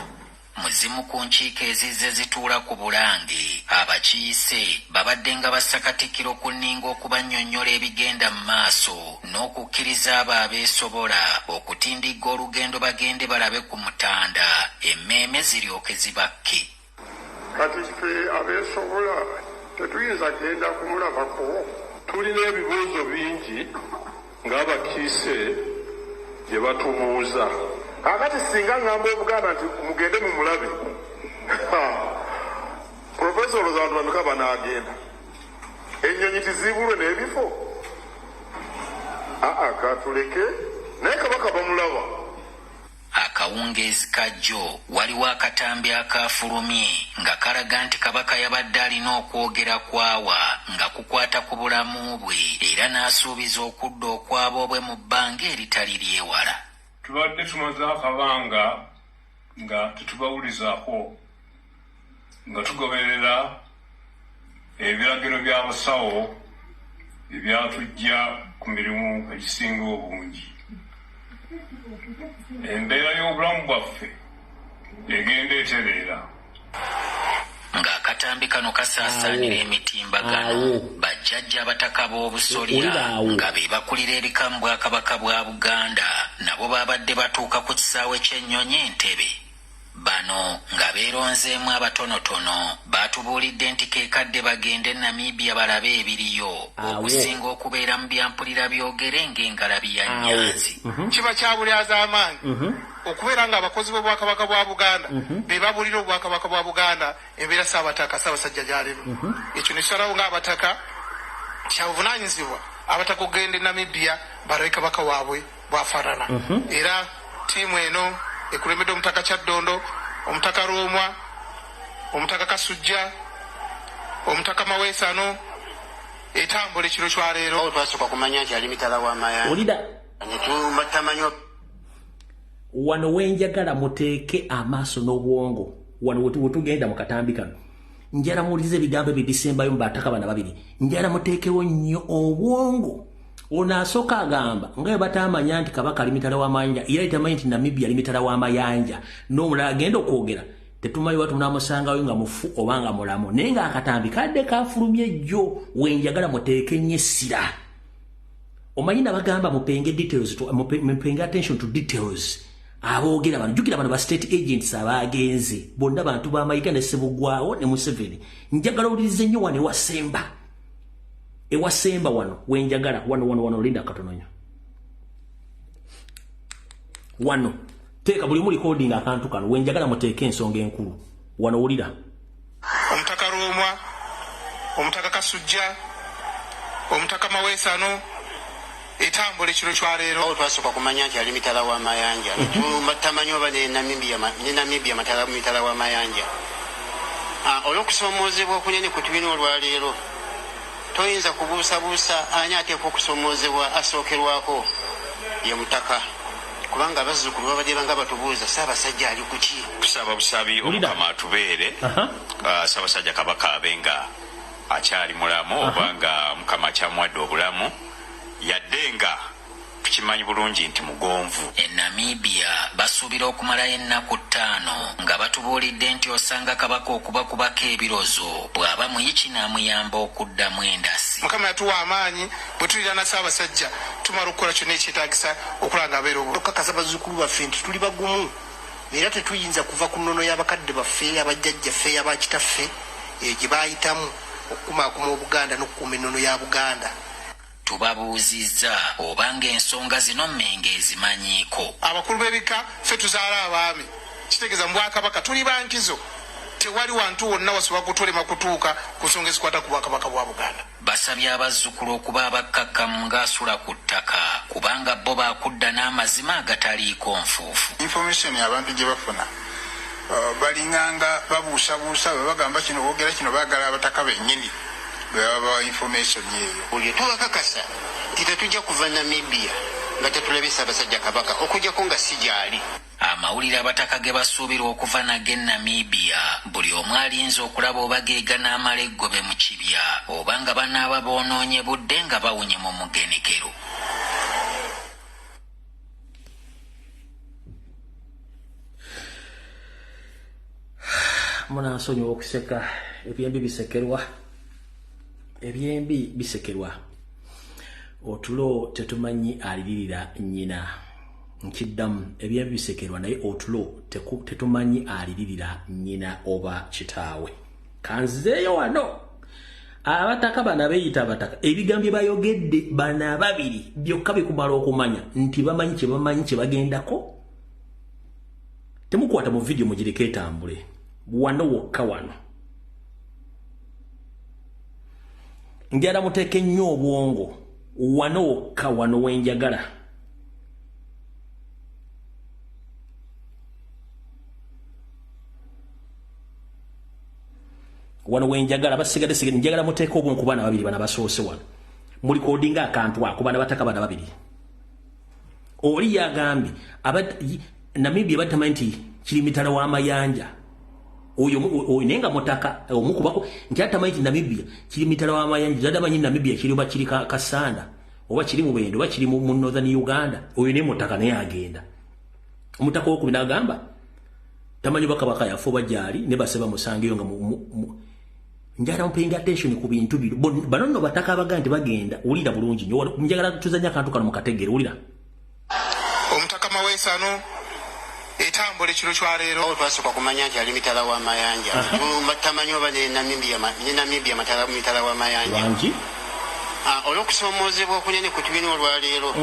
Speaker 5: muzimu ku nkiiko ezizze zituula ku Bulange abakiise babadde nga basakatikiro ku nninga okubannyonnyola ebigenda mu maaso n'okukkiriza abo abeesobola okutindigga olugendo bagende balabe ku Mutanda emmeeme ziryoke zibakke
Speaker 4: kati ffe abeesobola tetuyinza genda kumulabako tulina ebibuuzo bingi ng'abakiise gye batubuuza kakati singa ngamba obuganda nti mugende mu mulabe profesa olozantu bameka banaagenda ennyonyi tizibulwe n'ebifo katuleke naye Kabaka bamulaba
Speaker 5: akawungeezi kajjo waliwo akatambi akafulumye nga kalaga nti Kabaka yabadde alina okwogera kwawa nga kukwata ku bulamu bwe era n'asuubiza okudda okwabo bwe mu bbanga eritali lyewala
Speaker 4: tubadde tumaze akabanga nga tetubawulizaako nga tugoberera ebiragiro by'abasawo ebyatujja ku mirimu egisinga obungi embeera y'obulamu bwaffe egenda etereera
Speaker 5: ng'akatambi kano kasaasaanira emitimbagano bajjajja abataka b'obusolya nga be bakulira ebikamu bwa Kabaka bwa Buganda nabo babadde batuuka ku kisaawe ky'ennyonyi Entebbe bano nga beeronzeemu abatonotono baatubuulidde nti keekadde bagende Namibia balabe ebiriyo okusinga okubeera mu byampulira byogere ng'engalabi ya Nyanzi
Speaker 3: kiba kyabulyaza amaanyi okubeera ng'abakozi b'obwakabaka bwa Buganda be babulira obwakabaka bwa Buganda embeera Ssaabasajja gy'alimu ekyo ne kisalawo ng'abataka kyabuvunaanyizibwa abataka okugenda e Namibia balabe Kabaka waabwe bwafaanana era ttiimu eno ekulembedde omutaka Kyaddondo omutaka Roomwa omutaka Kasujja omutaka Maweesano etambula ekiro kyaleero
Speaker 6: twasooka kumanya nti ali mitala w'amayanja
Speaker 2: olida wano wenjagala muteeke amaaso n'obwongo wano wetugenda mu katambi kano njala muwulirize ebigambo ebisembayo mu bataka bana babiri njala muteekewo nnyo obwongo ono asooka agamba nga bwe batamanya nti kabaka ali mitala w'amayanja era tamanyi nti Namibia ali mitala w'amayanja n'omulala agenda okwogera tetumanyi watu namusangayo nga mufu oba nga mulamu naye nga akatambi kadde kafulumye jjo wenjagala muteeke nnyo essira omanyi nabagamba mupenge attention to details aboogera bano jjukira bano ba state agents abaagenze bonna bantu b'amayika ne Ssebugwawo ne Museveni njagala owulirize nnyo wano ewasemba wano wenjagala wano linda katononya wano teeka buli mu recording akantu kano wenjagala muteeke ensonga enkulu wano wulira
Speaker 6: omutaka Roomwa omutaka Kasujja omutaka Maweesano etambula ekiro kyaleero
Speaker 3: twasooka kumanya nti ali mitala w'amayanja tamanyi oba ne Namibia mitala w'amayanja olw'okusomoozebwa okunene ku tubina olwaleero toyinza kubuusabuusa ani ateekwa okusomoozebwa asookerwako ye mutaka kubanga abazzukulu babadde banga batubuuza Ssaabasajja ali ku ki
Speaker 4: kusaba busabi omukama atubeere Ssaabasajja Kabaka abenga akyali mulamu oba nga mukama akyamuwadde obulamu yadde nga tukimanyi bulungi nti mugonvu.
Speaker 5: Namibia basuubira okumalayo ennaku 5 nga batubuulidde nti osanga kabaka okubakubako ebirozo bw'aba muyiki n'amuyamba okuddamu endasi.
Speaker 6: Mukama yatuwa amaanyi bwe tulira na Ssaabasajja tumala okukola kyonna ekyetaagisa okulanga abeera obulungi. Tukakasa bazzukulu baffe nti tuli bagumu era tetuyinza kuva ku nnono y'abakadde baffe abajjajjaffe abakitaffe gye baayitamu okukumaakuma Obuganda n'okukuuma ennono ya Buganda.
Speaker 5: Tubabuuzizza obanga ensonga zino Mmengo ezimanyiiko.
Speaker 6: Abakulu b'ebika ffe tuzaala abaami kitegeeza mu Bwakabaka tuli bankizo tewali wantu wonna wasobola kutulema kutuuka ku nsonga ezikwata ku Bwakabaka bwa Buganda.
Speaker 5: Basabye abazzukulu okuba abakkakkamu ng'asula ku ttaka kubanga bo baakudda n'amazima agataliiko nfuufu.
Speaker 7: Information abantu gye bafuna balinganga babuusabuusa bwe bagamba kino boogera kino baagala abataka bennyini bwe information yeeyo.
Speaker 3: Buli tubakakasa nti tetujja kuva Namibia nga tetulabye Ssaabasajja Kabaka okuggyako nga si gyali.
Speaker 5: Amawulire abataka ge basuubirwa okuva nage Namibia buli omu alinza okulaba oba geega n'amala eggobe mu kibya oba nga banaaba boonoonye budde nga bawunye mu mugenekero.
Speaker 2: Munansonyiwa okuseka ebyembi bisekerwa. Ebyembi bisekerwa. Otulo tetumanyi alilirira nnyina. Nkiddamu ebyembi bisekerwa naye otulo tetumanyi alilirira nnyina oba kitaawe. Kanzeeyo wano. Abataka bana beeyita abataka. Ebigambye bayogedde bana babiri byokka bikumala okumanya nti bamanyi kye bagendako. Temukwata mu video mugireke etambule. Wano wokka wano. Njala muteeke nnyo obwongo wano wokka wano wenjagala. Wano wenjagala basigadde njagala muteeke obwongo ku baana babiri bana basoose wano. Muli kodinga akantu ako baana bataka bana babiri. Oli yagambye Namibia batamanyi nti kiri mitala w'amayanja. Oyo nenga mutaka omukubako nti atamanyi nti Namibia kiri mitala w'amayanja zadamanyi Namibia kiri oba kiri Kasanda oba kiri mu Bwendo oba kiri mu Northern Uganda. Oyo ne mutaka naye agenda. Omutaka w'okubiri n'agamba tamanyi Bakabaka yafa oba gyali ne baseba musangeyo nga njagala mupayinga attention ku bintu bino bano nno bataka abaga nti bagenda wulira bulungi nnyo njagala tuzanya akantu kano mu kategere wulira.
Speaker 6: Omutaka Maweesano etambula ekiro kyaleero
Speaker 3: twasooka kumanya nti ali mitala w'amayanja tamanyi oba ne Namibia mitala w'amayanja. Olw'okusomoozebwa okunene ku tubina olwaleero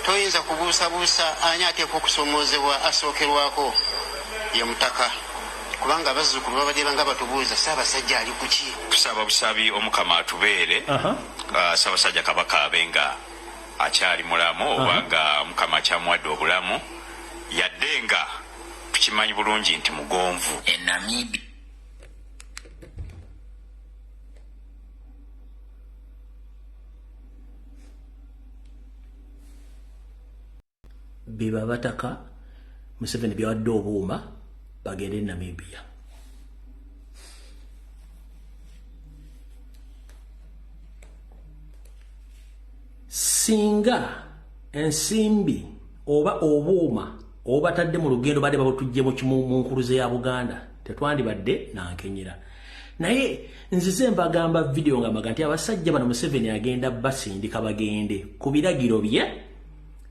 Speaker 3: toyinza kubuusabuusa ani ateekwa okusomoozebwa asookerwako ye mutaka kubanga abazzukulu babadde banga batubuuza Ssaabasajja ali ku ki.
Speaker 4: Tusaba busabi omukama atubeere Ssaabasajja Kabaka abenga akyali mulamu oba nga mukama akyamuwadde obulamu yadde nga tukimanyi bulungi nti mugonvu.
Speaker 5: Namibia
Speaker 2: biba bataka Museveni byawadde obuuma bagende Namibia. Singa ensimbi oba obuuma oba tadde mu lugendo badde babutujje mu nkuluze ya Buganda tetwandibadde nankenyera. Naye nzize mbagamba video nga maganti abasajja bano Museveni agenda basindika bagende ku biragiro bye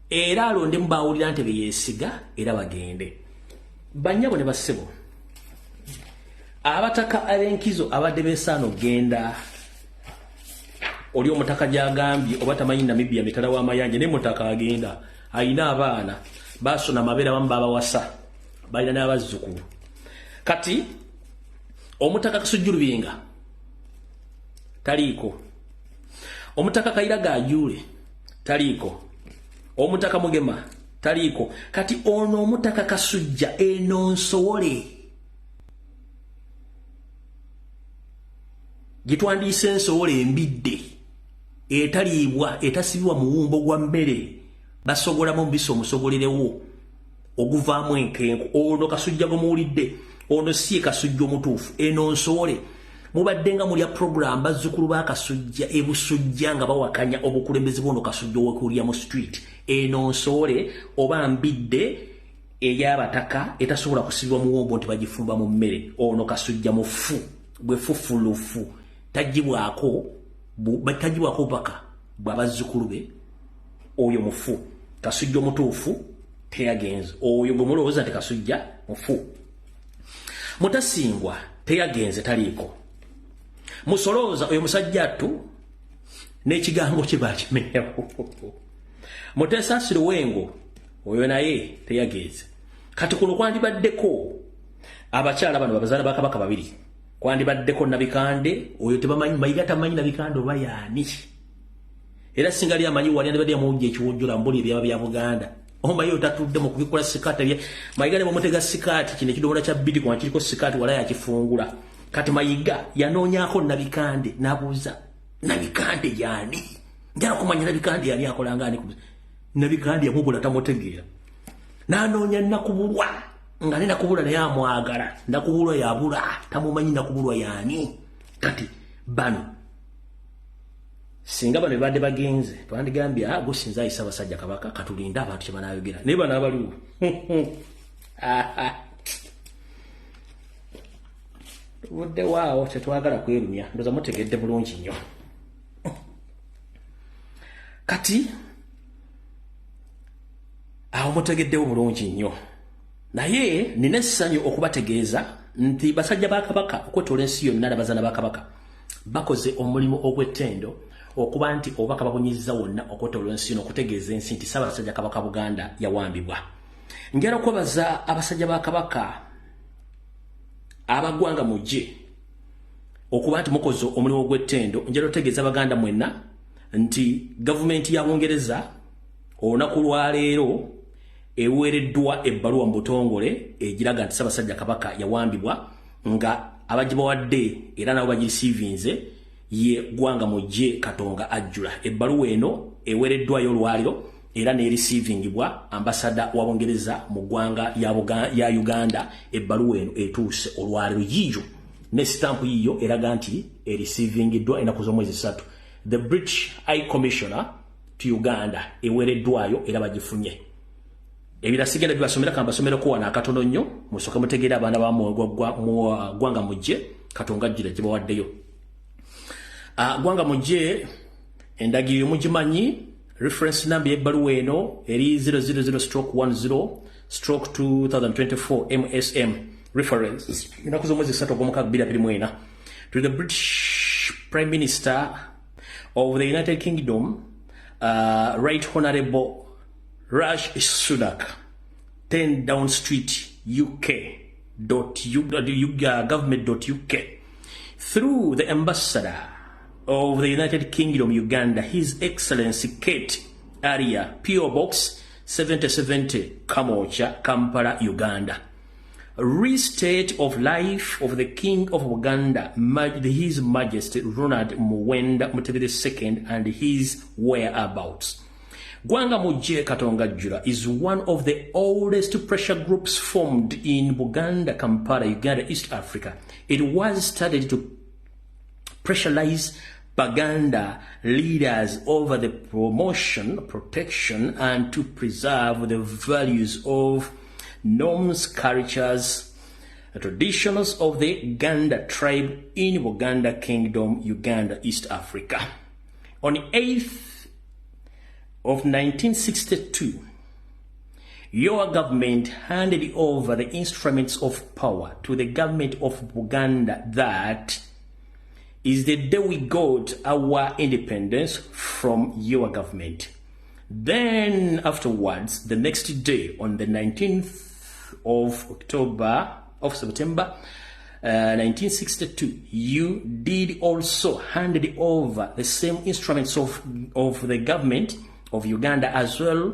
Speaker 2: era alonde mbawulira nti beyesiga era bagende. Banyabo ne basebo abataka abenkizo abadde besaano genda oli omutaka jagambye oba tamanyi Namibia mitala wa mayanja ne mutaka agenda ayina abaana basona mabera bamba bawasa balina n'abazzukulu. Kati omutaka Kasujjulubinga taliiko, omutaka Kairaga Ajule taliiko, omutaka Mugema taliiko. Kati ono omutaka Kasujja eno Nsowole gitwandiise Nsowole embidde etaliibwa etasibibwa muwumbo gwa mmere basogolamu mbiso omusogolerewo oguvaamu enkenku. Ono Kasujja gomuwulidde ono si Kasujja omutuufu eno Nsowole mubadde nga mulya program bazzukulu ba Kasujja ebusujja nga bawakanya obukulembeze bwono Kasujja owekulya mu street. Eno Nsowole oba mbidde ey'abataka etasobola kusibibwa muwumbo nti bagifumba mu mmere. Ono Kasujja mufu bwe fufulufu tajibwako baka bwabazzukulu be oyo mufu. Kasujja omutuufu teyagenze oyo gwe mulowooza nti Kasujja mufu. Mutasingwa teyagenze taliiko. Musolooza oyo musajja attu n'ekigambo kye bakimenyawo. Mutesa Wengo oyo naye teyagenze. Kati kuno kwandibaddeko abakyala bano babazaala ba Kabaka babiri. Kwandibaddeko Nabikande oyo tebamanyi Mayiga tamanyi Nabikande oba yaani. Era singali amanyi wali andibadde yamujja ekiwujjula mbuli ebyaba bya Buganda. Omayi otatudde mu kubikola sikati bye Mayiga ne bamutega sikati kino ekidomola kya bidi kwa kiriko sikati wala yakifungula. Kati Mayiga yanoonyako Nabikande n'abuuza Nabikande yaani. Njala kumanya Nabikande yaani akola ngani ku Nabikande yamubula tamutegeera. N'anoonya Nakubulwa nga ne Nakubulwa naye amwagala. Nakubulwa yabula tamumanyi Nakubulwa yaani. Kati bano singa bano badde bagenze twandigambye gusinza ayisa abasajja Kabaka katulinda abantu kye banaayogera naye bano abaliwo. Tudde waawo tetwagala kwerumya ndoza mutegedde bulungi nnyo. Kati awo mutegeddewo bulungi nnyo naye nina essanyu okubategeeza nti basajja ba Kabaka okwetola ensi yonna n'abazaana ba Kabaka bakoze omulimu ogw'ettendo okuba nti obubaka babunyiza wonna okwetola ensi n'okutegeeza ensi nti Ssaabasajja Kabaka Buganda yawambibwa. Njala okwebaza abasajja ba Kabaka abagwanga mujje okuba nti mukoze omulimu ogw'ettendo. Njala otegeeza Abaganda mwenna nti gavumenti ya Bungereza olunaku lwa leero eweereddwa ebbaluwa mu butongole egiraga nti Ssaabasajja Kabaka yawambibwa nga abagibawadde era nabo bagirisiivinze ye gwanga mujje Katonga ajjula. Ebbaluwa eno eweereddwayo olwaliro era n'erisiivingibwa ambasada wa Bungereza mu ggwanga ya Uganda. Ebbaluwa eno etuuse olwaliro yiyo ne stamp yiyo eraga nti erisiivingiddwa ennaku z'omwezi 3. The British High Commissioner to Uganda eweereddwayo era bagifunye. Ebira sigenda bibasomera kambasomera ko wana akatono nnyo musoka mutegeera abaana ba mu gwanga mujje Katonga ajjira gye bawaddeyo. Gwanga mujje endagiro mugimanyi reference number y'ebbaluwa eno eri 000/10/2024 MSM reference ennaku z'omwezi 3 ogw'omwaka 2024 to the British Prime Minister of the United Kingdom, Right Honourable Rishi Sunak, 10 Down Street, government.uk, through the Ambassador of the United Kingdom, Uganda, His Excellency Kate Aria, P.O. Box 7070, Kamocha, Kampala, Uganda. Restate of life of the King of Uganda, His Majesty Ronald Muwenda Mutebi II, and his whereabouts. Gwanga Muje Katonga Jura is one of the oldest pressure groups formed in Buganda, Kampala, Uganda, East Africa. It was started to pressurize Baganda leaders over the promotion, protection, and to preserve the values of norms, cultures, traditions of the Ganda tribe in Buganda Kingdom, Uganda, East Africa. On the 8th of 1962, your government handed over the instruments of power to the government of Buganda. That is the day we got our independence from your government. Then afterwards, the next day, on the 19th of September 1962, you did also hand over the same instruments of the government of Uganda as well.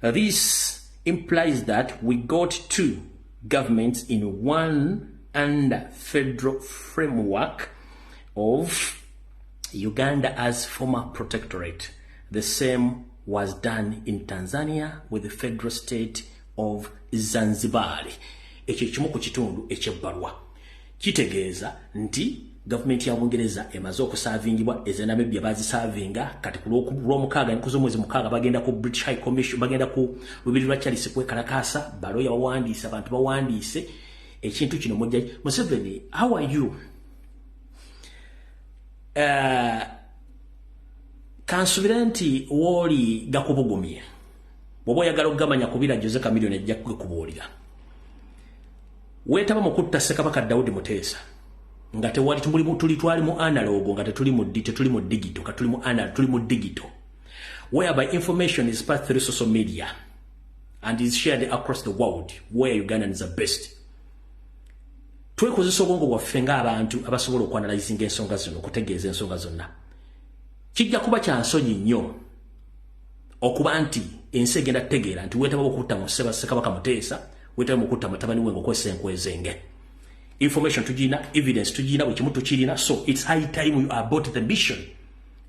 Speaker 2: This implies that we got two governments in one under federal framework of Uganda as former protectorate. The same was done in Tanzania with the federal state of Zanzibar. Ekyo kimu ku kitundu ekyebbalwa kitegeeza nti government ya Bungereza emaze okusaavingibwa ezenamebya bazisaavinga kati ku lw'omukaaga nkuzo mwezi mukaaga bagenda ku British High Commission, bagenda ku lubiri lwa Charles kwekalakasa baloya bawandiise abantu bawandiise ekintu kino mujja Museveni. How are you? Kansubira nti woli gakubugumye bw'oba oyagala okugamanya kubira Jose Chameleone ajja kukubuulira. Wetaba mukutta Ssekabaka Daudi Muteesa nga tewali twali mu analog nga tetuli mu digital, katuli mu analog, tuli mu digital, whereby information is passed through social media and is shared across the world where Ugandans are best. Twekozesa obwongo bwaffe ng'abantu abasobola okuanalyzinga ensonga zino, okutegeeza ensonga zonna. Kijja kuba kya nsonyi nnyo okuba nti ensi egenda tutegeera nti weetaba okutta mu Ssekabaka Muteesa, weetaba okutta mutabani we ng'okozesa enkwezenge. Information tujina, evidence tujina, buli kimu tukirina, so it's high time you abort the mission.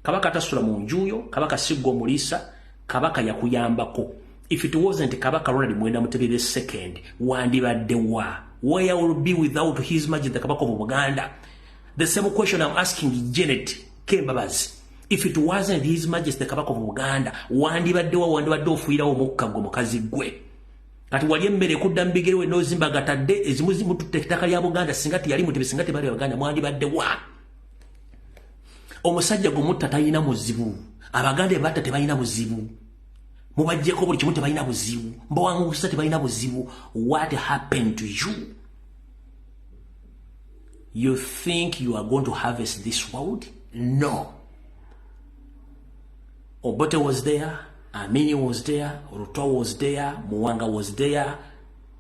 Speaker 2: Kabaka tasula mu njuyo, Kabaka sigwa omulisa, Kabaka yakuyambako. If it wasn't Kabaka Ronald Mwenda Mutebi II, wandibadde wa? Where will be without His Majesty the Kabaka of Buganda? The same question I'm asking Janet Kembabazi. If it wasn't His Majesty the Kabaka of Buganda, wandibadde wa? Wandibadde ofuirawo omukka gwe mukazi gwe. Kati wali emmere kudda mbigere we nozimba gatadde ezimu zimututte ettaka lya Buganda singa yali Mutebi singa bali Baganda, mwandibadde wa? Omusajja gumutta talina muzibu, Abaganda batta tebalina buzibu, mubajjeko buli kimu tebalina buzibu, mbawangusa tebalina buzibu. What happened to you? You think you are going to harvest this world? No. Obote was there, Amini was there, Ruto was there, Muwanga was there,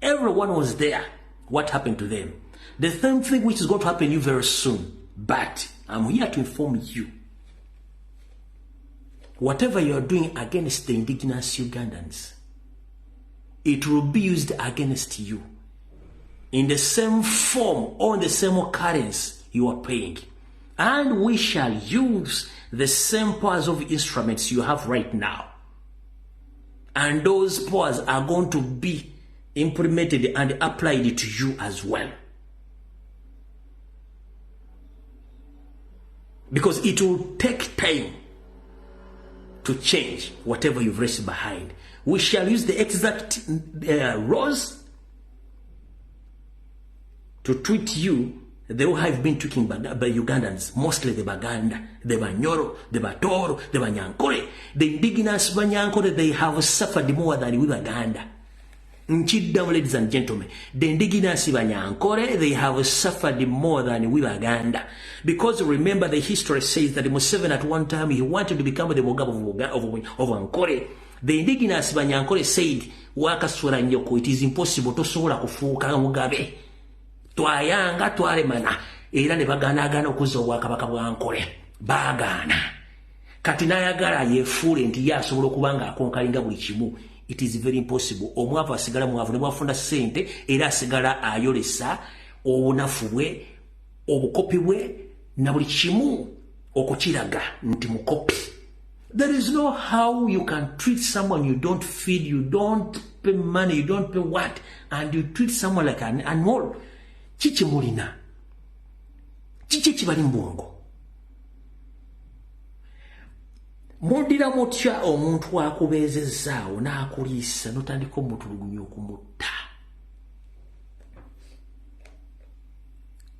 Speaker 2: everyone was there. What happened to them? The same thing which is going to happen to you very soon. But I'm here to inform you. Whatever you are doing against the indigenous Ugandans, it will be used against you in the same form or the same occurrence you are paying. And we shall use the same powers of instruments you have right now. And those powers are going to be implemented and applied to you as well. Because it will take time to change whatever you've left behind. We shall use the exact laws to treat you the way I've been tweaking by Ugandans, mostly the Baganda, the Banyoro, the Batoro, the Banyankore. The indigenous Banyankore, they have suffered more than we Baganda. Nchidam, ladies and gentlemen, the indigenous Banyankore, they have suffered more than we Baganda. Because remember, the history says that Museveni at one time, he wanted to become the Mugabe of Ankore. The indigenous Banyankore said, Wakasura Nyoko, it is impossible to sola kufuka Mugabe. Twayanga twalemana era ne bagaanagana okuzza obwakabaka bwa Ankole baagaana kati n'ayagala yeefuule nti ye asobola okuba nga akonkalinga buli kimu. It is very impossible. Omwavu asigala mwavu ne bwafuna ssente era asigala ayolesa obunafu bwe obukopi bwe na buli kimu okukiraga nti mukopi. There is no how you can treat someone you don't feed, you don't pay money, you don't pay what, and you treat someone like an animal. Chichi mulina. Chichi chibali mbongo. Modira motya omuntu akubezezaawo n'akuliisa n'otandika omutulugunya okumutta.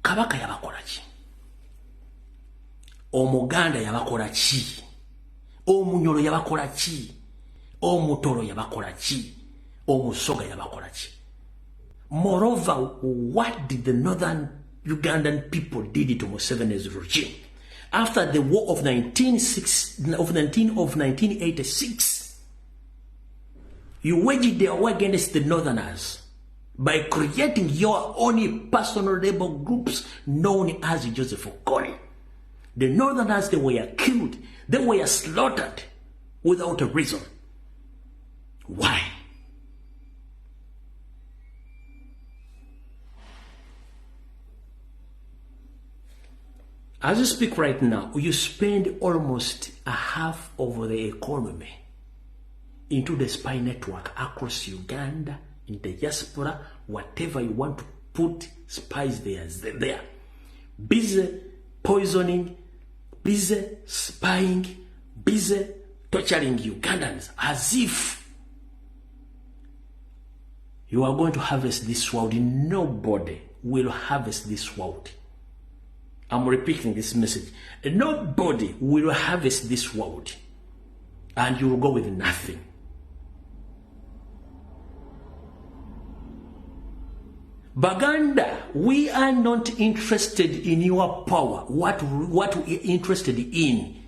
Speaker 2: Kabaka yabakola ki? Omuganda yabakola ki? Omunyolo yabakola ki? Omutoro yabakola ki? Omusoga yabakola ki? Moreover, what did the northern Ugandan people did to Museveni's regime? After the war of 1986, you waged the war against the northerners by creating your own personal rebel groups known as Joseph Kony. The northerners, they were killed, they were slaughtered without a reason. Why? As you speak right now, you spend almost a half of the economy into the spy network across Uganda, in the diaspora, whatever you want to put spies there. Busy poisoning, busy spying, busy torturing Ugandans as if you are going to harvest this world. Nobody will harvest this world. I'm repeating this message. Nobody will harvest this world, and you will go with nothing. Baganda, we are not interested in your power. What we are interested in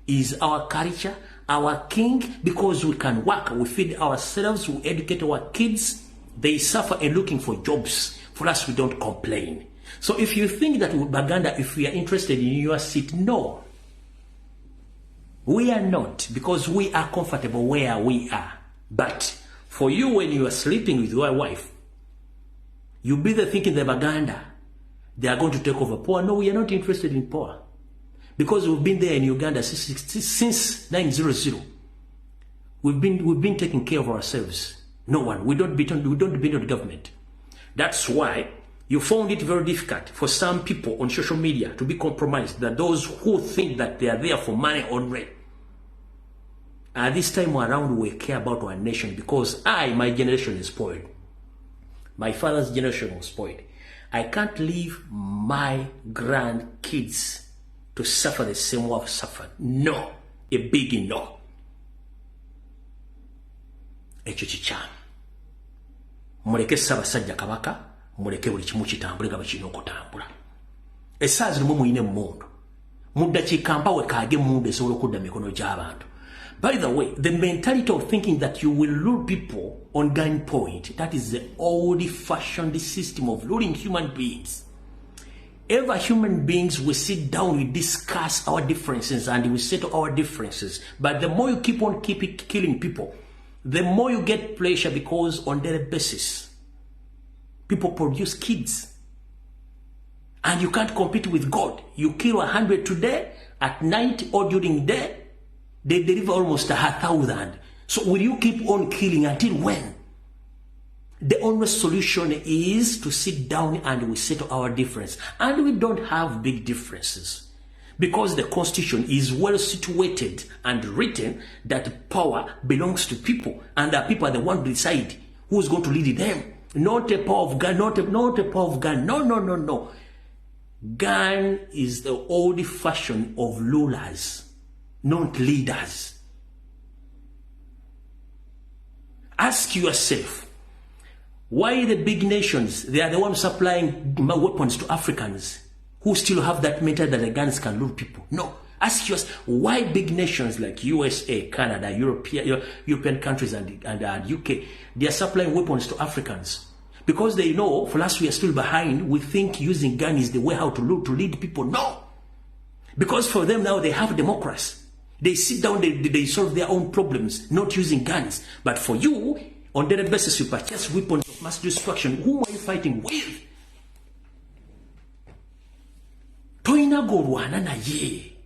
Speaker 2: is our culture, our king, because we can work, we feed ourselves, we educate our kids, they suffer and looking for jobs. For us, we don't complain. So if you think that with Baganda, if we are interested in your seat, no. We are not, because we are comfortable where we are. But for you, when you are sleeping with your wife, you be there thinking the Baganda, they are going to take over power. No, we are not interested in power. Because we've been there in Uganda since 900. We've been taking care of ourselves. No one. We don't depend on the government. That's why you found it very difficult for some people on social media to be compromised, that those who think that they are there for money only. And this time around, we care about our nation, because my generation is spoiled. My father's generation was spoiled. I can't leave my grandkids to suffer the same way I've suffered. No. A big no. Ekyo kikyamu. Muleke Ssaabasajja Kabaka, muleke buli kimu kitambule nga bakirina okutambula. Essaawa zirimu muyina emmundu. Mu ddakiika mpawe kaage emmundu esobola okudda mu mikono gy'abantu. By the way, the mentality of thinking that you will rule people on gunpoint, that is the old-fashioned system of ruling human beings. Ever human beings, we sit down, we discuss our differences, and we settle our differences. But the more you keep on killing people, the more you get pressure, because on daily basis, people produce kids. And you can't compete with God. You kill 100 today, at night or during the day, they deliver almost 1,000. So will you keep on killing until when? The only solution is to sit down and we settle our difference. And we don't have big differences, because the Constitution is well situated and written that power belongs to people, and that people are the ones to decide who's going to lead them. Not a power of gun, not a power of gun. No. Gun is the old fashion of rulers, not leaders. Ask yourself, why the big nations, they are the ones supplying weapons to Africans who still have that mentality that the guns can rule people? No. Ask yourself, why big nations like USA, Canada, European countries and UK, they are supplying weapons to Africans? Because they know, for us, we are still behind. We think using gun is the way how to lead people. No. Because for them now, they have democracy. They sit down, they solve their own problems, not using guns. But for you, on daily basis, you purchase weapons of mass destruction. Who are you fighting with? Toina gorwana na ye.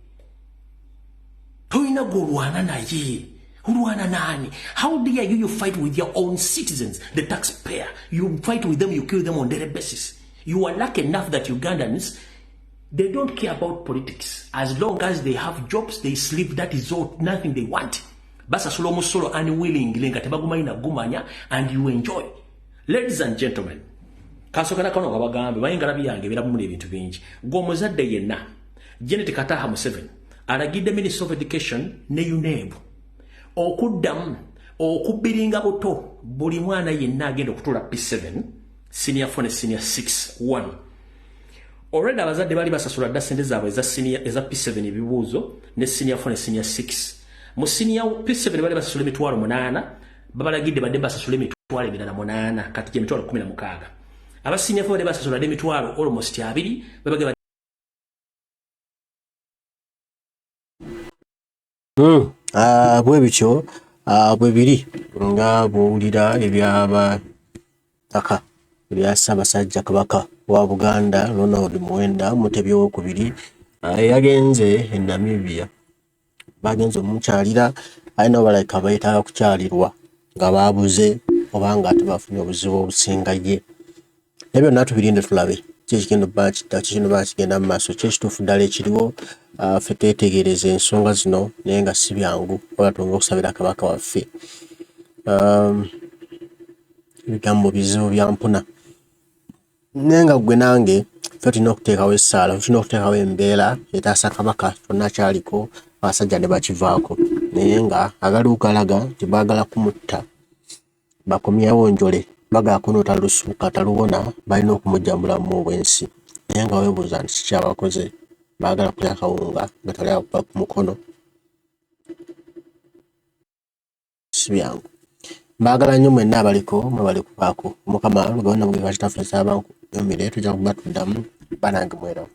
Speaker 2: Toina talina golwana naye. Ulwana nani? How dare you fight with your own citizens, the taxpayer? You fight with them, you kill them on daily basis. You are lucky enough that Ugandans, they don't care about politics. As long as they have jobs, they sleep, that is all, nothing they want. Basa solo musolo unwilling, and you enjoy. Ladies and gentlemen, kasokana kano kabagambe bayingala byange biramu ebintu bingi. Gomuzadde yenna, Janet Kataha Museveni, alagidde Minister of Education ne UNEB. Okuddamu okubiringa buto buli mwana yenna agenda okutula P7 senior 4 ne senior 6 1. Already abazadde bali basasula dda sente zaabwe eza P7 ebibuuzo ne senior 4 ne senior 6. Mu senior P7 bali basasula emitwalo 8 babalagidde badde basasula emitwalo 8 kati je emitwalo 16. Aba senior 4 basasula emitwalo almost 2 babage
Speaker 1: bwe bityo bwe biri nga bw'owulira eby'abataka ebya Ssaabasajja Kabaka wa Buganda Ronald Muwenda Mutebi II yagenze e Namibia. Bagenze omukyalira alina obalayika bayetaaga kukyalirwa nga baabuze oba nga tebafunye obuzibu obusinga ye. Nebyo byonna tubirinde tulabe kigenda bakigenda mu maaso kyekituufu ddala ekiriwo. Ffe twetegereze ensonga zino naye nga si byangu wala tunga okusabira Kabaka waffe. Ebigambo bizibu bya mpuna naye nga ggwe nange ffe tulina okuteekawo essaala, tulina okuteekawo embeera etaasa Kabaka tonna kyaliko abasajja ne bakivaako naye nga agali okalaga nti baagala kumutta bakomyawo njole bagaako n'otalusuuka taluwona balina okumujjambula mu bw'ensi naye nga weebuuza nti kikyabakoze baagala kulya kawunga nga tali akuba ku mukono. Si byangu. Mbaagala nnyo mwenna abaliko mwe bali kubaako Mukama Lugonda Mugiga Kitaffe Saabanku Yomire tujja kuba tuddamu banange mwerawo.